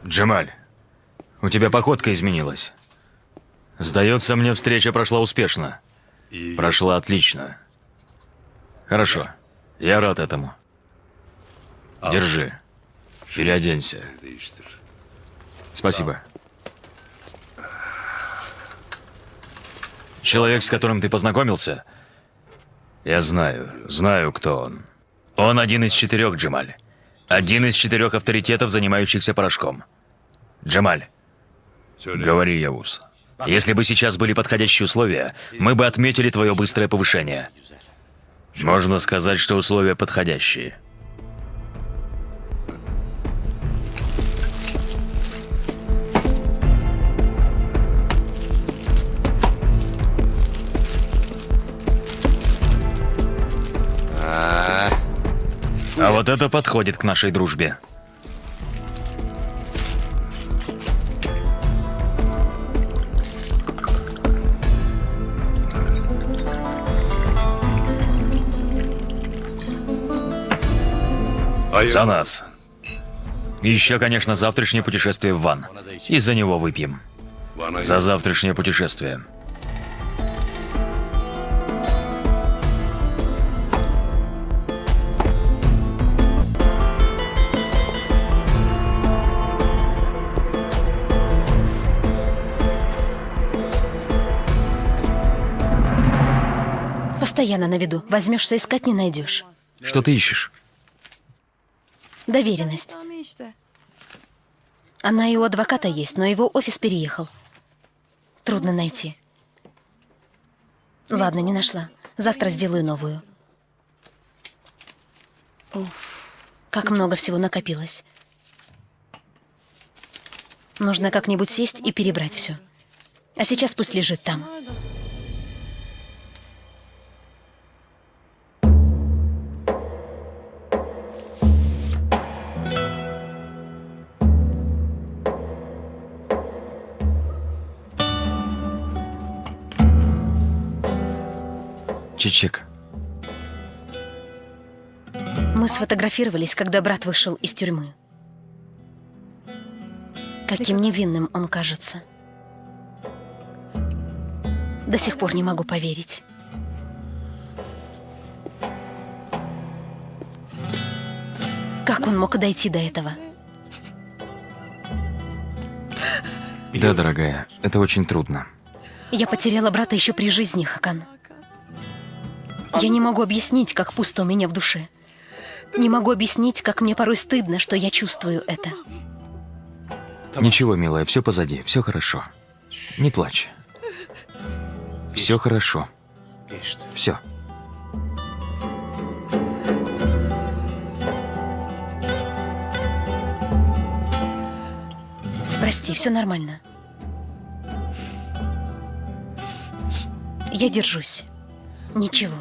S1: Джемаль, у тебя походка изменилась. Сдается мне, встреча прошла успешно. Прошла отлично. Хорошо. Я рад этому. Держи. Переоденься. Спасибо. Человек, с которым ты познакомился, я знаю, кто он. Он один из 4, Джемаль. Один из 4 авторитетов, занимающихся порошком. Джемаль, говори, Яуз. Если бы сейчас были подходящие условия, мы бы отметили твое быстрое повышение. Можно сказать, что условия подходящие. А вот это подходит к нашей дружбе. За нас. И еще, конечно, завтрашнее путешествие в Ван. И за него выпьем. За завтрашнее путешествие.
S2: Постоянно на виду. Возьмешься искать, не найдешь.
S1: Что ты ищешь?
S2: Доверенность. Она и у адвоката есть, но его офис переехал. Трудно найти. Ладно, не нашла. Завтра сделаю новую. Как много всего накопилось. Нужно как-нибудь сесть и перебрать все. А сейчас пусть лежит там.
S1: Чичик.
S2: Мы сфотографировались, когда брат вышел из тюрьмы. Каким невинным он кажется. До сих пор не могу поверить. Как он мог дойти до этого?
S1: Да, дорогая, это очень трудно.
S2: Я потеряла брата еще при жизни, Хакан. Я не могу объяснить, как пусто у меня в душе. Не могу объяснить, как мне порой стыдно, что я чувствую это.
S1: Ничего, милая, все позади, все хорошо. Не плачь. Все хорошо. Все.
S2: Прости, все нормально. Я держусь. Ничего.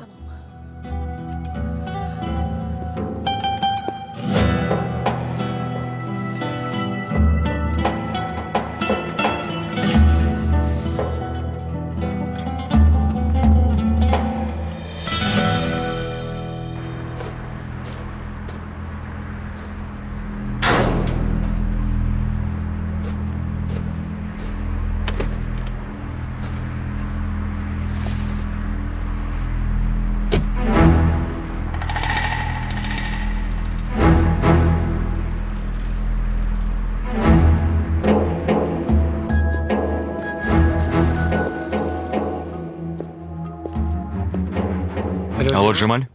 S1: Алло, Джемаль?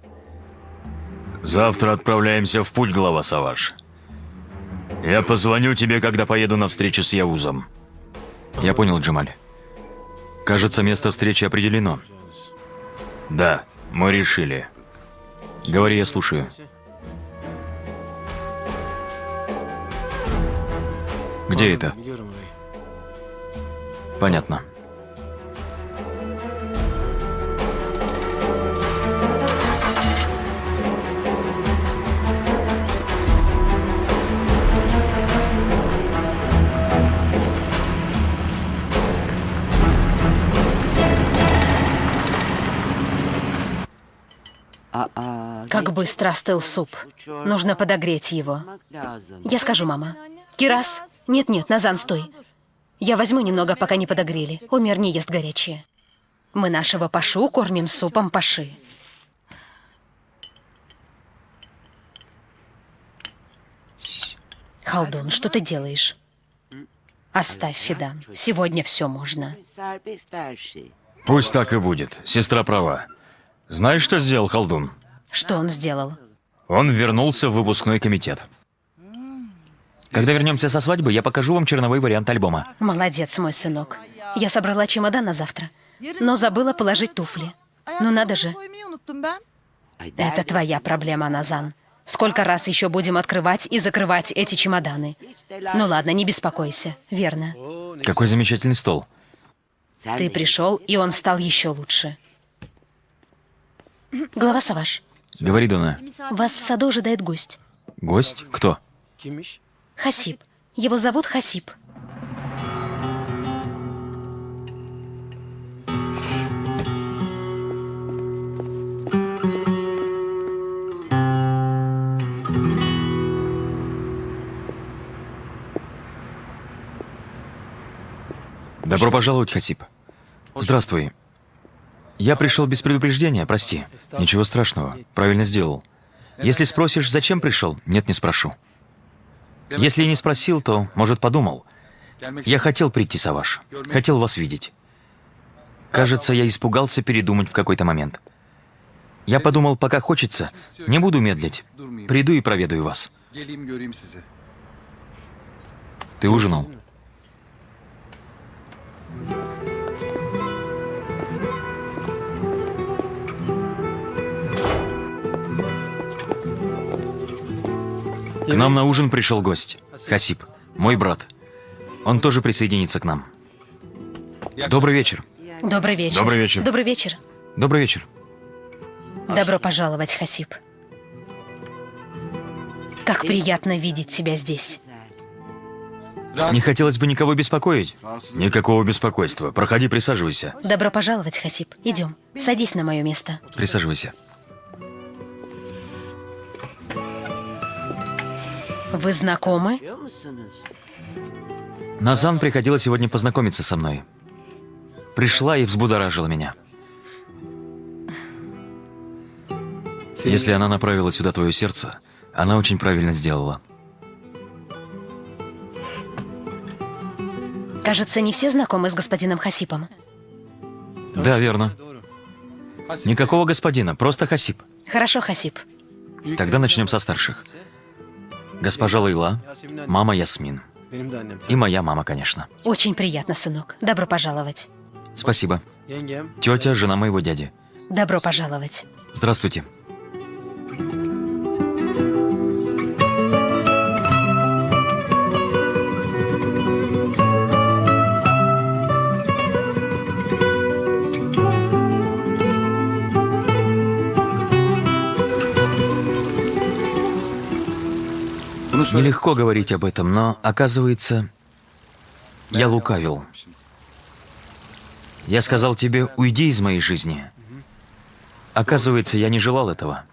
S1: Завтра отправляемся в путь, глава Саваш. Я позвоню тебе, когда поеду на встречу с Яузом. Я понял, Джемаль. Кажется, место встречи определено. Да, мы решили. Говори, я слушаю. Где это? Понятно.
S2: Как быстро остыл суп. Нужно подогреть его. Я скажу, мама. Кирас! Нет-нет, Назан, стой. Я возьму немного, пока не подогрели. Умер не ест горячее. Мы нашего пашу кормим супом паши. Халдун, что ты делаешь? Оставь, Фидан. Сегодня все можно.
S1: Пусть так и будет. Сестра права. Знаешь, что сделал Халдун?
S2: Что он сделал?
S1: Он вернулся в выпускной комитет. Когда вернемся со свадьбы, я покажу вам черновой вариант альбома.
S2: Молодец, мой сынок. Я собрала чемодан на завтра, но забыла положить туфли. Ну надо же. Это твоя проблема, Назан. Сколько раз еще будем открывать и закрывать эти чемоданы? Ну ладно, не беспокойся. Верно.
S1: Какой замечательный стол.
S2: Ты пришел, и он стал еще лучше. Глава Саваш,
S1: Говори, Дуна.
S2: вас в саду ожидает гость.
S1: Гость? Кто?
S3: Kimmiş?
S2: Хасип. Его зовут Хасип.
S1: Добро пожаловать, Хасип. Здравствуй. Я пришел без предупреждения, прости. Ничего страшного, правильно сделал. Если спросишь, зачем пришел, нет, не спрошу. Если и не спросил, то, может, подумал. Я хотел прийти, Саваш. Хотел вас видеть. Кажется, я испугался передумать в какой-то момент. Я подумал, пока хочется, не буду медлить. Приду и проведаю вас. Ты ужинал? К нам на ужин пришел гость. Хасип, мой брат. Он тоже присоединится к нам. Добрый вечер.
S2: Добрый вечер.
S1: Добрый вечер.
S2: Добрый вечер.
S1: Добрый вечер.
S2: Добро пожаловать, Хасип. Как приятно видеть тебя здесь.
S1: Не хотелось бы никого беспокоить. Никакого беспокойства. Проходи, присаживайся.
S2: Добро пожаловать, Хасип. Идем. Садись на мое место.
S1: Присаживайся.
S2: Вы знакомы?
S1: Назан приходила сегодня познакомиться со мной. Пришла и взбудоражила меня. Если она направила сюда твое сердце, она очень правильно сделала.
S2: Кажется, не все знакомы с господином Хасипом.
S1: Да, верно. Никакого господина, просто Хасип.
S2: Хорошо, Хасип.
S1: Тогда начнем со старших. Госпожа Лейла, мама Ясмин.
S3: Benim de annem.
S1: И моя мама, конечно.
S2: Очень приятно, сынок. Добро пожаловать.
S1: Спасибо.
S3: Yengem.
S1: Тетя, жена моего дяди.
S2: Добро пожаловать.
S1: Здравствуйте. Нелегко говорить об этом, но, оказывается, я лукавил. Я сказал тебе, уйди из моей жизни. Оказывается, я не желал этого.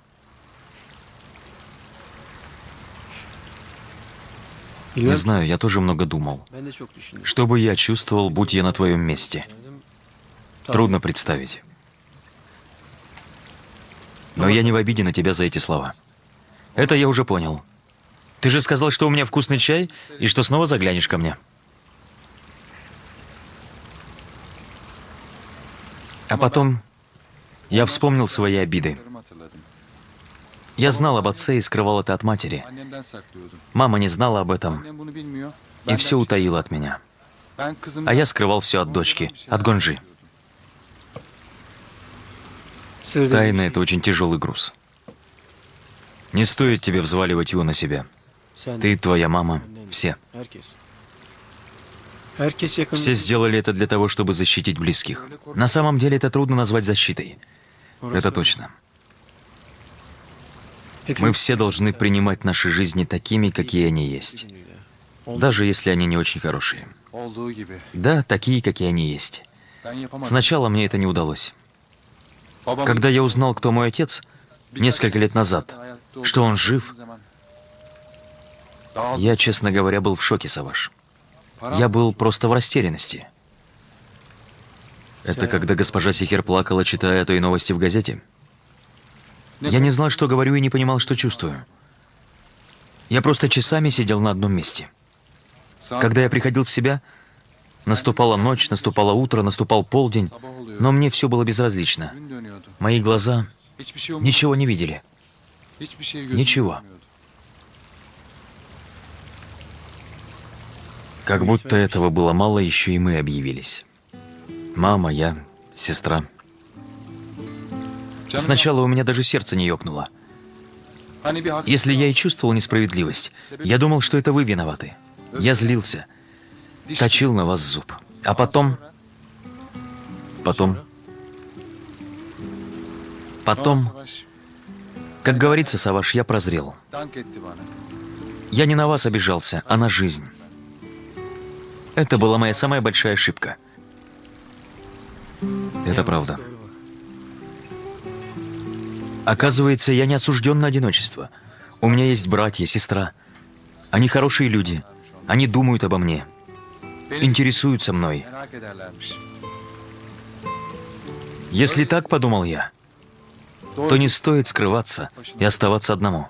S1: Не знаю, я тоже много думал.
S3: Ben de çok düşündüm.
S1: Что бы я чувствовал, будь я на твоем месте? Трудно представить. Но я не в обиде на тебя за эти слова. Это я уже понял. Ты же сказал, что у меня вкусный чай, и что снова заглянешь ко мне. А потом я вспомнил свои обиды. Я знал об отце и скрывал это от матери. Мама не знала об этом и все утаила от меня. А я скрывал все от дочки, от Гонжи.
S3: Sır
S1: Тайна — это очень тяжелый груз. Не стоит тебе взваливать его на себя.
S3: Sen,
S1: Ты, твоя мама, все.
S3: herkes. Herkes yakın.
S1: Все сделали это для того, чтобы защитить близких. На самом деле это трудно назвать защитой. Это точно. Мы все должны принимать наши жизни такими, какие они есть. Даже если они не очень хорошие. Да, такие, какие они есть. Сначала мне это не удалось. Когда я узнал, кто мой отец, несколько лет назад, что он жив, Я, честно говоря, был в шоке, Саваш. Я был просто в растерянности. Это когда госпожа Сихер плакала, читая той новости в газете? Я не знал, что говорю, и не понимал, что чувствую. Я просто часами сидел на одном месте. Когда я приходил в себя, наступала ночь, наступало утро, наступал полдень, но мне все было безразлично. Мои глаза ничего не видели. Ничего. Как будто этого было мало, еще и мы объявились. Мама, я, сестра. Сначала у меня даже сердце не ёкнуло. Если я и чувствовал несправедливость, я думал, что это вы виноваты. Я злился, точил на вас зуб. А потом, как говорится, Саваш, я прозрел. Я не на вас обижался, а на жизнь. Это была моя самая большая ошибка. Это правда. Оказывается, я не осужден на одиночество. У меня есть братья, сестра. Они хорошие люди. Они думают обо мне. Интересуются мной. Если так, подумал я, то не стоит скрываться и оставаться одному.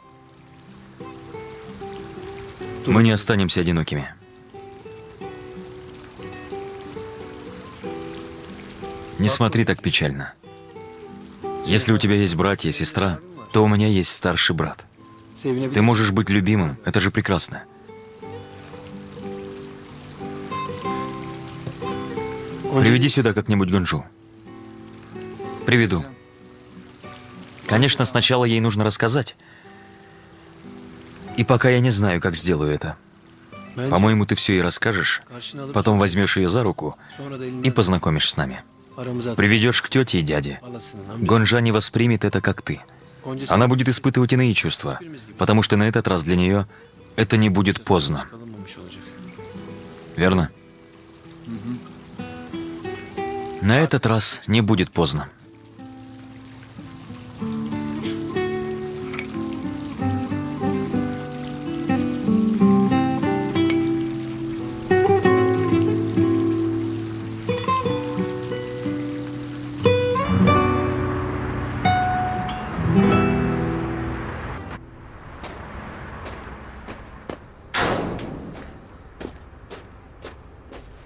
S1: Мы не останемся одинокими. Не смотри так печально. Если у тебя есть братья и сестра, то у меня есть старший брат. Ты можешь быть любимым, это же прекрасно. Приведи сюда как-нибудь Гунжу. Приведу. Конечно, сначала ей нужно рассказать. И пока я не знаю, как сделаю это. По-моему, ты все ей расскажешь, потом возьмешь ее за руку и познакомишь с нами. Приведешь к тете и дяде. Гонжа не воспримет это, как ты. Она будет испытывать иные чувства, потому что на этот раз для нее это не будет поздно. Верно? На этот раз не будет поздно.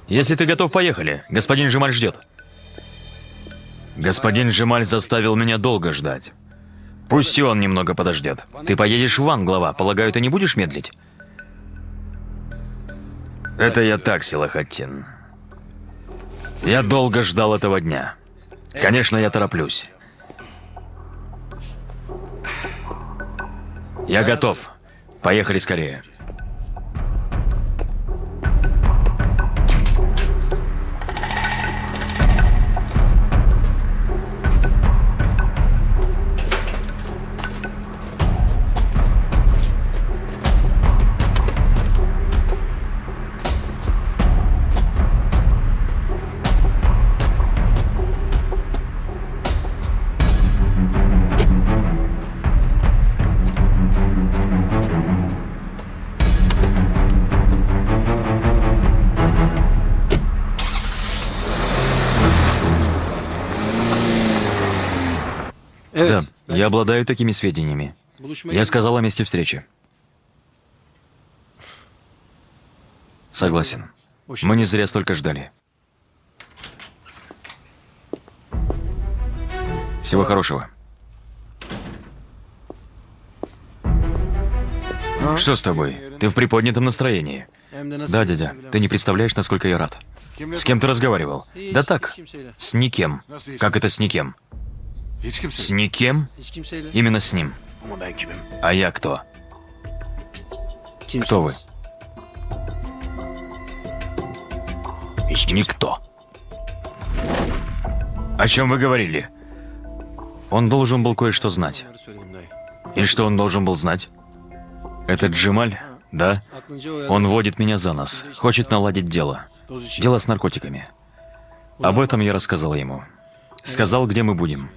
S1: Если ты готов, поехали. Господин Джемаль ждет. Господин Джемаль заставил меня долго ждать. Пусть и он немного подождет. Ты поедешь в Ван, глава. Полагаю, ты не будешь медлить? Это я так, Силахаттин. Я долго ждал этого дня. Конечно, я тороплюсь. Я готов. Поехали скорее. Да, я обладаю такими сведениями. Я сказал о месте встречи. Согласен. Мы не зря столько ждали. Всего хорошего. Что с тобой? Ты в приподнятом настроении. Да, дядя, ты не представляешь, насколько я рад. С кем ты разговаривал? Да так, с никем. Как это с никем? С никем? Именно с ним. А я кто? Кто вы? Никто. О чем вы говорили? Он должен был кое-что знать. И что он должен был знать? Этот Джемаль, да? Он водит меня за нос, хочет наладить дело. Дело с наркотиками. Об этом я рассказал ему. Сказал, где мы будем.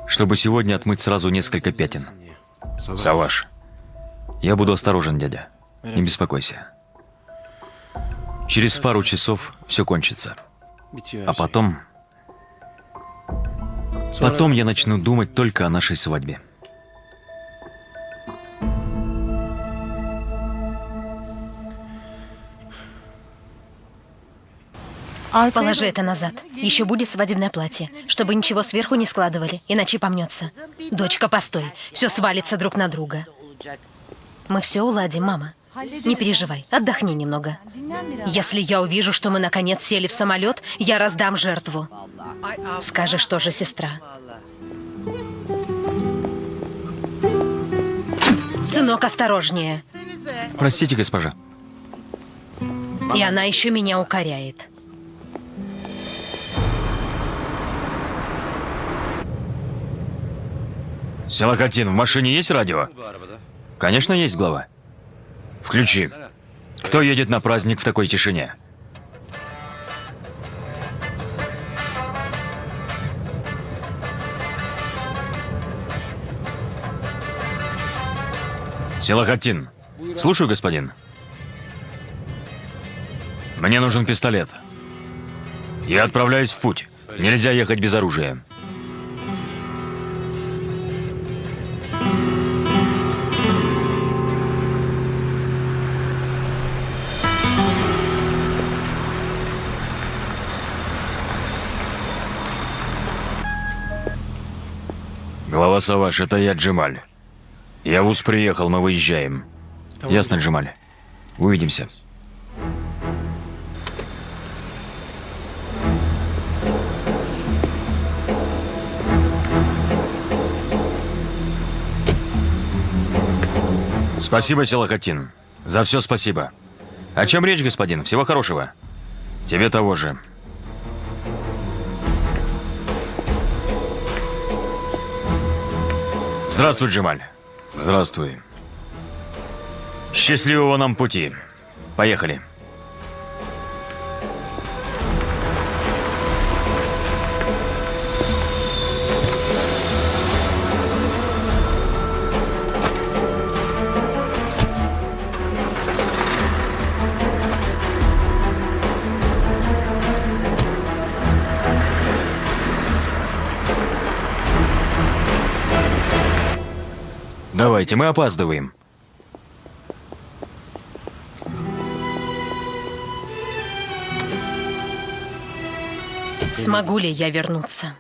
S1: Чтобы сегодня отмыть сразу несколько пятен. Саваш, Я буду осторожен, дядя. Не беспокойся. Через пару часов все кончится.
S3: Bitiyor her
S1: А
S3: şey.
S1: потом... Потом я начну думать только о нашей свадьбе.
S2: Положи это назад. Еще будет свадебное платье, чтобы ничего сверху не складывали, иначе помнется. Дочка, постой. Все свалится друг на друга. Мы все уладим, мама. Не переживай, отдохни немного. Если я увижу, что мы наконец сели в самолет, я раздам жертву. Скажешь тоже, сестра. Сынок, осторожнее.
S1: Простите, госпожа.
S2: И она еще меня укоряет.
S1: Селахатин, в машине есть радио? Конечно, есть, глава. Включи. Кто едет на праздник в такой тишине? Селахатин. Слушаю, господин. Мне нужен пистолет. Я отправляюсь в путь. Нельзя ехать без оружия. Глава Саваш, это я, Джемаль. Я в УЗ приехал, мы выезжаем. Ясно, Джемаль. Увидимся. Спасибо, Селахатин. За все спасибо. О чем речь, господин? Всего хорошего. Тебе того же. Здравствуй, Джемаль. Здравствуй. Счастливого нам пути. Поехали. Давайте, мы опаздываем.
S2: Смогу ли я вернуться?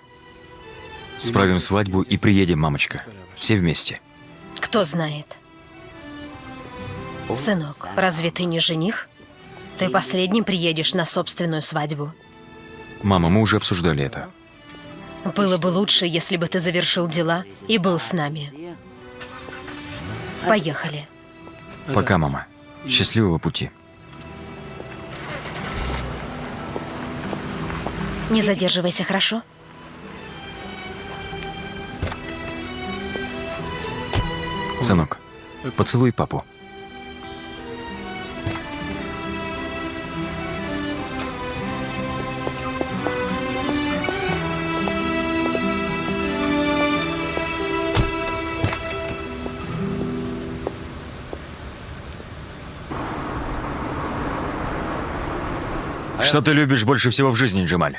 S1: Справим свадьбу и приедем, мамочка. Все вместе.
S2: Кто знает. Сынок, разве ты не жених? Ты последним приедешь на собственную свадьбу.
S1: Мама, мы уже обсуждали это.
S2: Было бы лучше, если бы ты завершил дела и был с нами. Поехали.
S1: Пока, мама. Счастливого пути.
S2: Не задерживайся, хорошо?
S1: Сынок, поцелуй папу. Что ты любишь больше всего в жизни, Джемаль?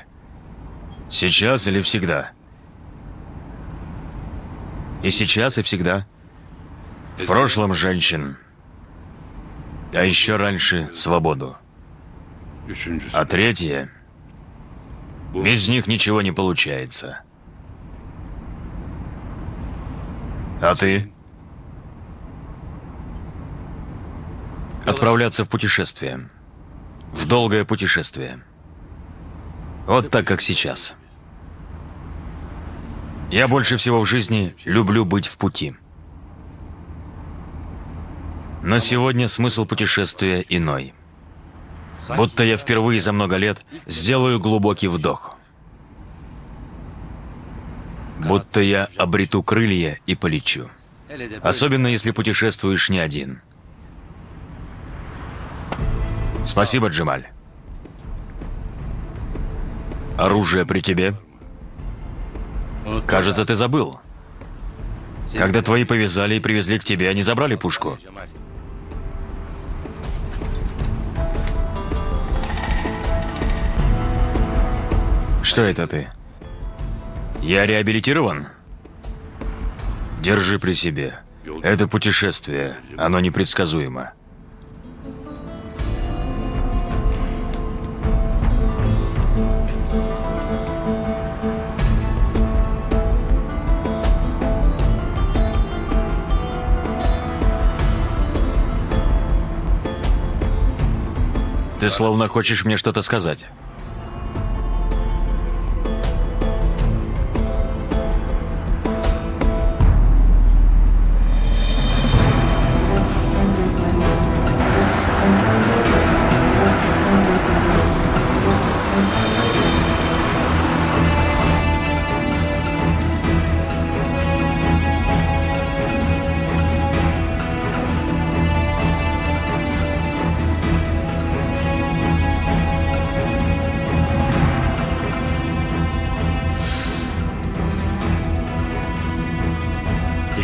S1: Сейчас или всегда? И сейчас, и всегда. В прошлом женщин. А еще раньше свободу. А третье... Без них ничего не получается. А ты? Отправляться в путешествие. В долгое путешествие. Вот так, как сейчас. Я больше всего в жизни люблю быть в пути. Но сегодня смысл путешествия иной. Будто я впервые за много лет сделаю глубокий вдох. Будто я обрету крылья и полечу. Особенно, если путешествуешь не один. Спасибо, Джемаль. Оружие при тебе? Кажется, ты забыл. Когда твои повязали и привезли к тебе, они забрали пушку. Что это ты? Я реабилитирован? Держи при себе. Это путешествие, оно непредсказуемо. Ты словно хочешь мне что-то сказать.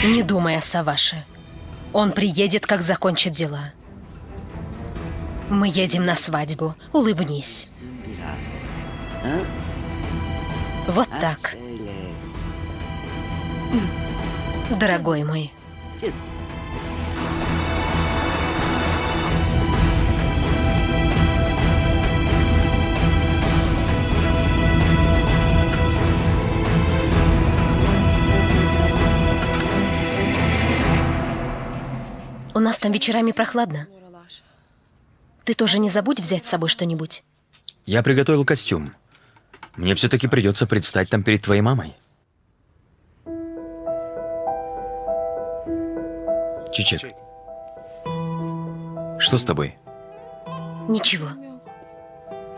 S2: Не думай о Саваше. Он приедет, как закончит дела. Мы едем на свадьбу. Улыбнись. Вот так. Дорогой мой. У нас там вечерами прохладно. Ты тоже не забудь взять с собой что-нибудь.
S1: Я приготовил костюм. Мне все-таки придется предстать там перед твоей мамой. Чичек, что с тобой?
S2: Ничего.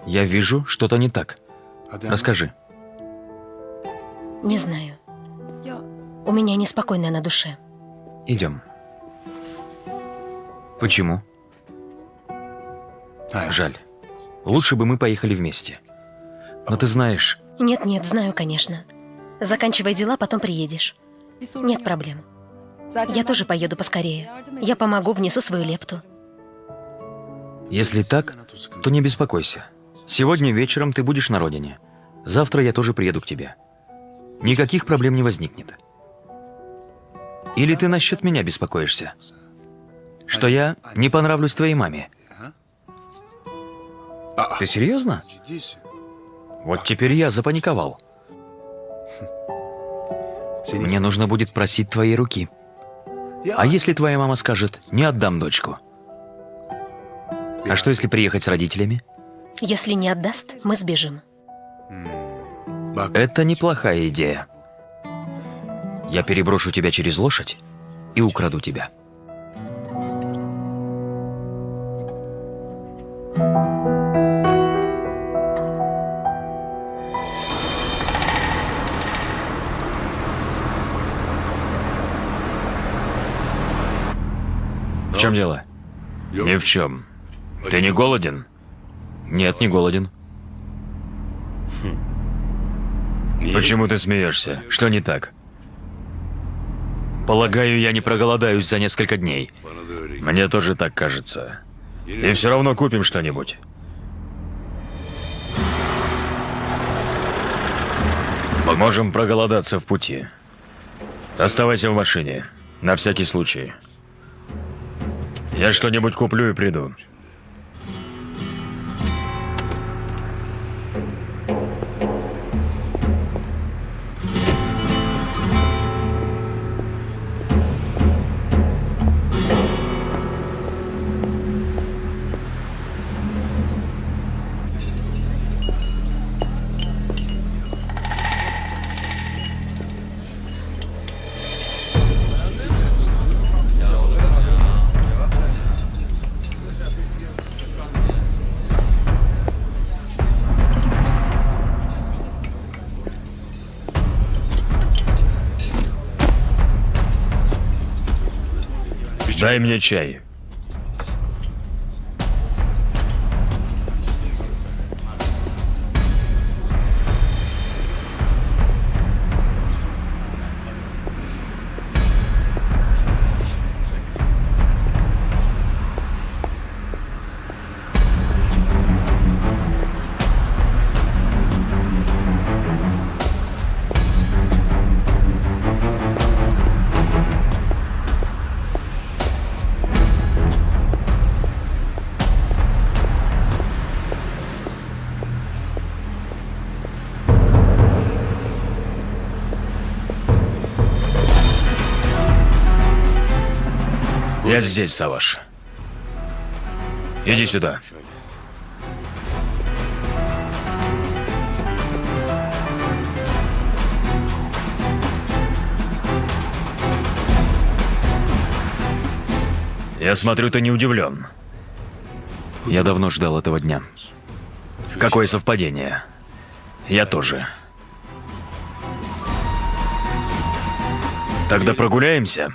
S1: Я вижу, что-то не так. Расскажи.
S2: Не знаю. У меня неспокойно на душе.
S1: Идем. Почему? Жаль. Лучше бы мы поехали вместе. Но ты знаешь...
S2: Нет, знаю, конечно. Заканчивай дела, потом приедешь. Нет проблем. Я тоже поеду поскорее. Я помогу, внесу свою лепту.
S1: Если так, то не беспокойся. Сегодня вечером ты будешь на родине. Завтра я тоже приеду к тебе. Никаких проблем не возникнет. Или ты насчет меня беспокоишься? Что я не понравлюсь твоей маме? Ты серьезно? Вот теперь я запаниковал. Мне нужно будет просить твоей руки. А если твоя мама скажет, не отдам дочку? А что, если приехать с родителями?
S2: Если не отдаст, мы сбежим.
S1: Это неплохая идея. Я переброшу тебя через лошадь и украду тебя. В чем дело? Ни в чем. Ты не голоден? Нет, не голоден. Почему ты смеешься? Что не так? Полагаю, я не проголодаюсь за несколько дней. Мне тоже так кажется. И все равно купим что-нибудь. Можем проголодаться в пути. Оставайся в машине. На всякий случай. Я что-нибудь куплю и приду. Дай мне чай. Я здесь, Саваш. Иди сюда. Я смотрю, ты не удивлен. Я давно ждал этого дня. Какое совпадение. Я тоже. Тогда прогуляемся.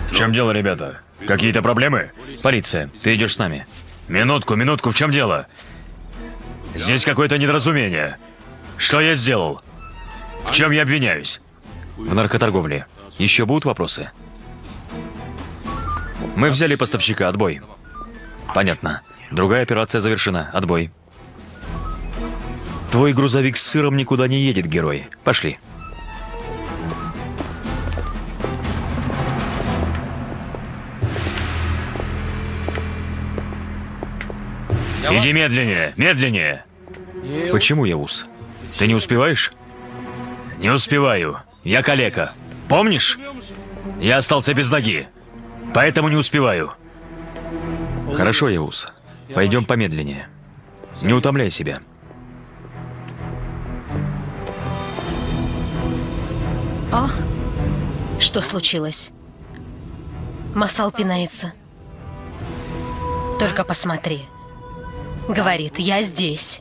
S1: В чем дело, ребята? Какие-то проблемы? Полиция, ты идешь с нами. Минутку, в чем дело? Здесь какое-то недоразумение. Что я сделал? В чем я обвиняюсь? В наркоторговле. Еще будут вопросы? Мы взяли поставщика, отбой. Понятно. Другая операция завершена, отбой. Твой грузовик с сыром никуда не едет, герой. Пошли. Иди медленнее, медленнее. Почему, Явуз? Ты не успеваешь? Не успеваю. Я калека. Помнишь? Я остался без ноги. Поэтому не успеваю. Хорошо, Явуз. Пойдем помедленнее. Не утомляй себя.
S2: О, что случилось? Масал пинается. Только посмотри. Говорит, я здесь.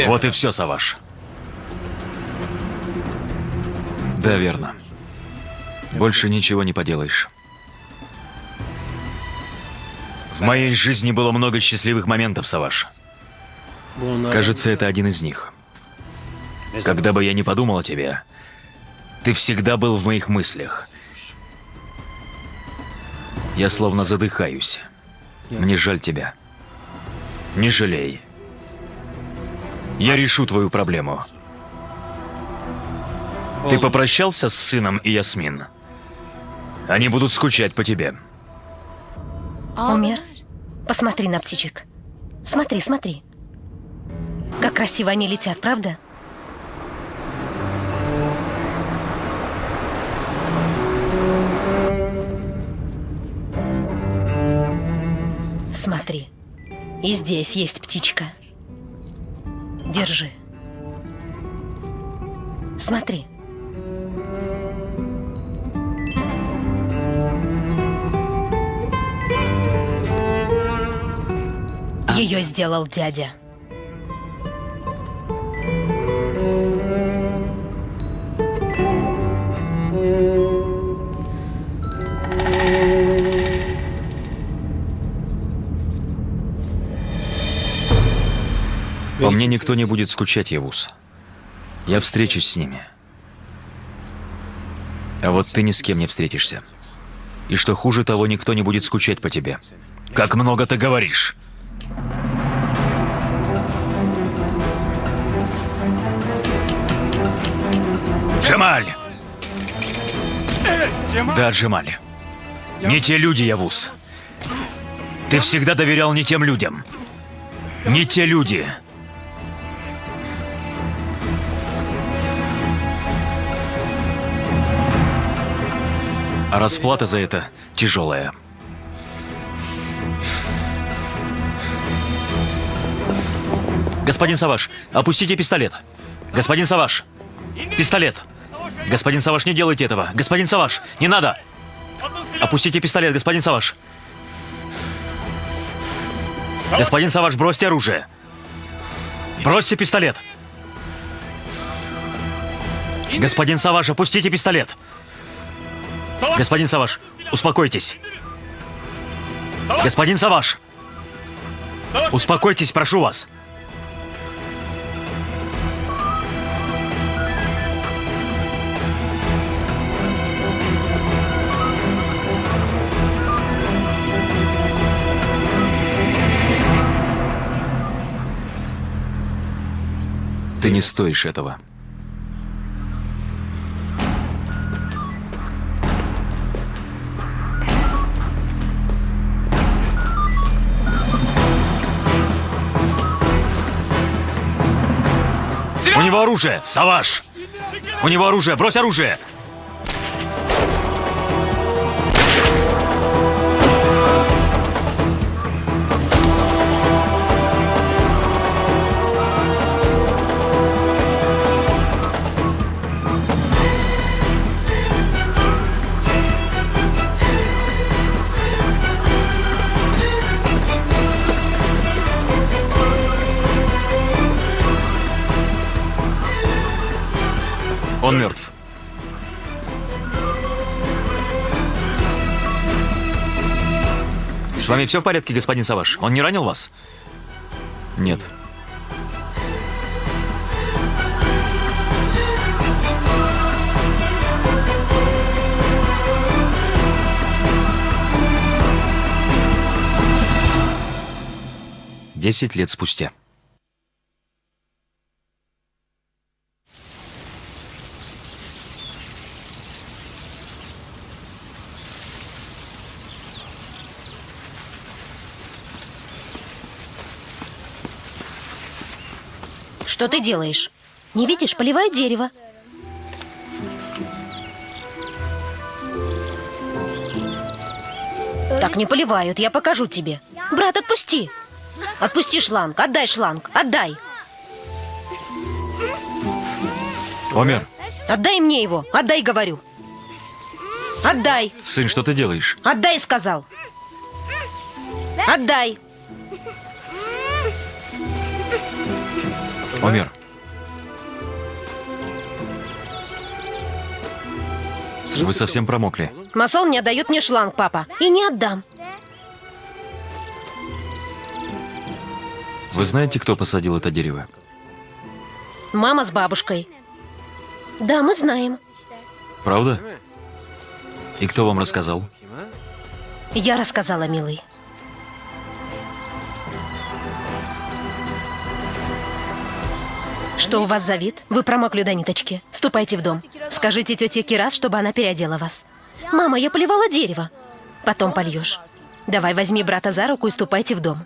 S1: Вот и все, Саваш. Да, верно. Больше ничего не поделаешь. В моей жизни было много счастливых моментов, Саваш. Кажется, это один из них. Когда бы я не подумал о тебе, ты всегда был в моих мыслях. Я словно задыхаюсь. Мне жаль тебя. Не жалей. Я решу твою проблему. Ты попрощался с сыном и Ясмин? Они будут скучать по тебе.
S2: Умер? Посмотри на птичек. Смотри, смотри. Как красиво они летят, правда? Смотри. И здесь есть птичка. Держи. Смотри. Ее сделал дядя.
S1: По мне никто не будет скучать, Явуз. Я встречусь с ними. А вот ты ни с кем не встретишься. И что хуже того, никто не будет скучать по тебе. Как много ты говоришь! Джемаль! Да, Джемаль. Не те люди, Явуз. Ты всегда доверял не тем людям. Не те люди. А расплата за это тяжелая. Господин Саваш, опустите пистолет. Господин Саваш, пистолет. Господин Саваш, не делайте этого. Господин Саваш, не надо. Опустите пистолет, господин Саваш. Господин Саваш, бросьте оружие. Бросьте пистолет. Господин Саваш, опустите пистолет. Господин Саваш, успокойтесь. Господин Саваш. Успокойтесь, прошу вас. Ты не стоишь этого. У него оружие! Саваш! У него оружие! Брось оружие! Он мертв. С вами все в порядке, господин Саваш? Он не ранил вас? Нет. Десять лет спустя.
S2: Что ты делаешь? Не видишь, поливаю дерево. Так не поливают, я покажу тебе. Брат, отпусти. Отпусти шланг, отдай шланг, отдай.
S1: Омер,
S2: Отдай мне его, отдай, говорю. Отдай,
S1: сын, что ты делаешь?
S2: отдай, сказал. Отдай.
S1: Омер, вы совсем промокли.
S2: Масон не отдает мне шланг, папа. И не отдам.
S1: Вы знаете, кто посадил это дерево?
S2: Мама с бабушкой. Да, мы знаем.
S1: Правда? И кто вам рассказал?
S2: Я рассказала, милый. Что у вас за вид? Вы промокли до ниточки. Ступайте в дом. Скажите тете Кирас, чтобы она переодела вас. Мама, я поливала дерево. Потом польешь. Давай, возьми брата за руку и ступайте в дом.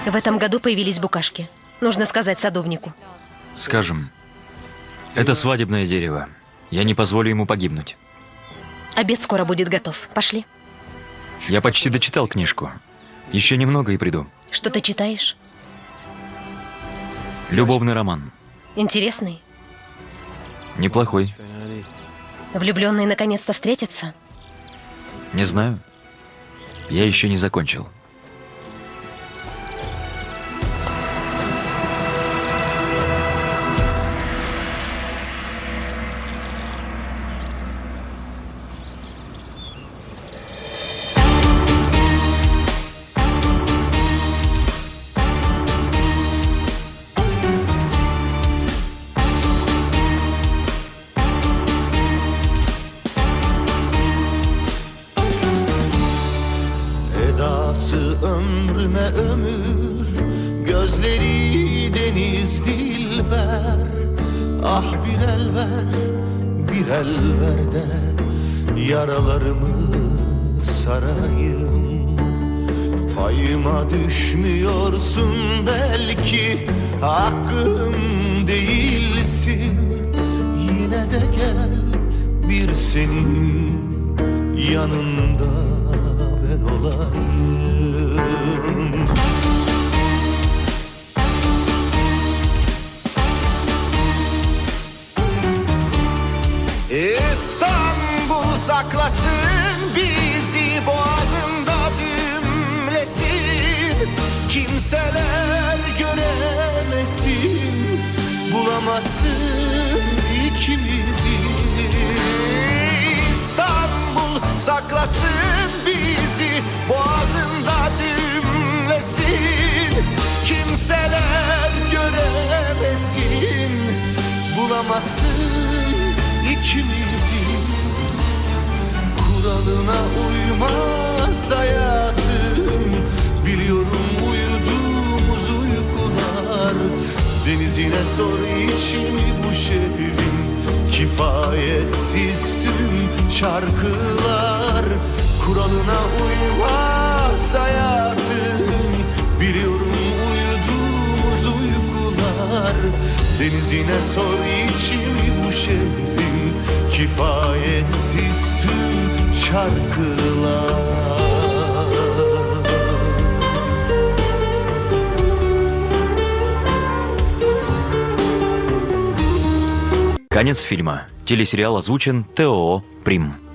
S2: В этом году появились букашки. Нужно сказать садовнику.
S1: Скажем, это свадебное дерево. Я не позволю ему погибнуть.
S2: Обед скоро будет готов. Пошли.
S1: Я почти дочитал книжку. Еще немного и приду.
S2: Что ты читаешь?
S1: Любовный роман.
S2: Интересный.
S1: Неплохой.
S2: Влюбленные наконец-то встретятся.
S1: Не знаю. Я еще не закончил.
S5: Edası ömrüme ömür, gözleri deniz dilber. Ah bir el ver, bir el ver de yaralarımı sarayım. Payıma düşmüyorsun belki, hakkım değilsin. Yine de gel, bir senin yanında ben olayım. İstanbul saklasın bizi, boğazında dümlesin. Kimseler göremesin, bulamasın ikimizi. saklasın bizi, boğazında düğümlesin. Kimseler göremesin, bulamasın ikimizi. Kuralına uymaz hayatım, biliyorum uyuduğumuz uykular. Denizine sor içimi bu şehrin, kifayetsiz tüm şarkılar. Kuralına uymaz hayatım, biliyorum uyuduğumuz uykular. Denizine sor içimi bu şehrin, kifayetsiz tüm şarkılar.
S1: Конец фильма. Телесериал озвучен ТОО «Прим».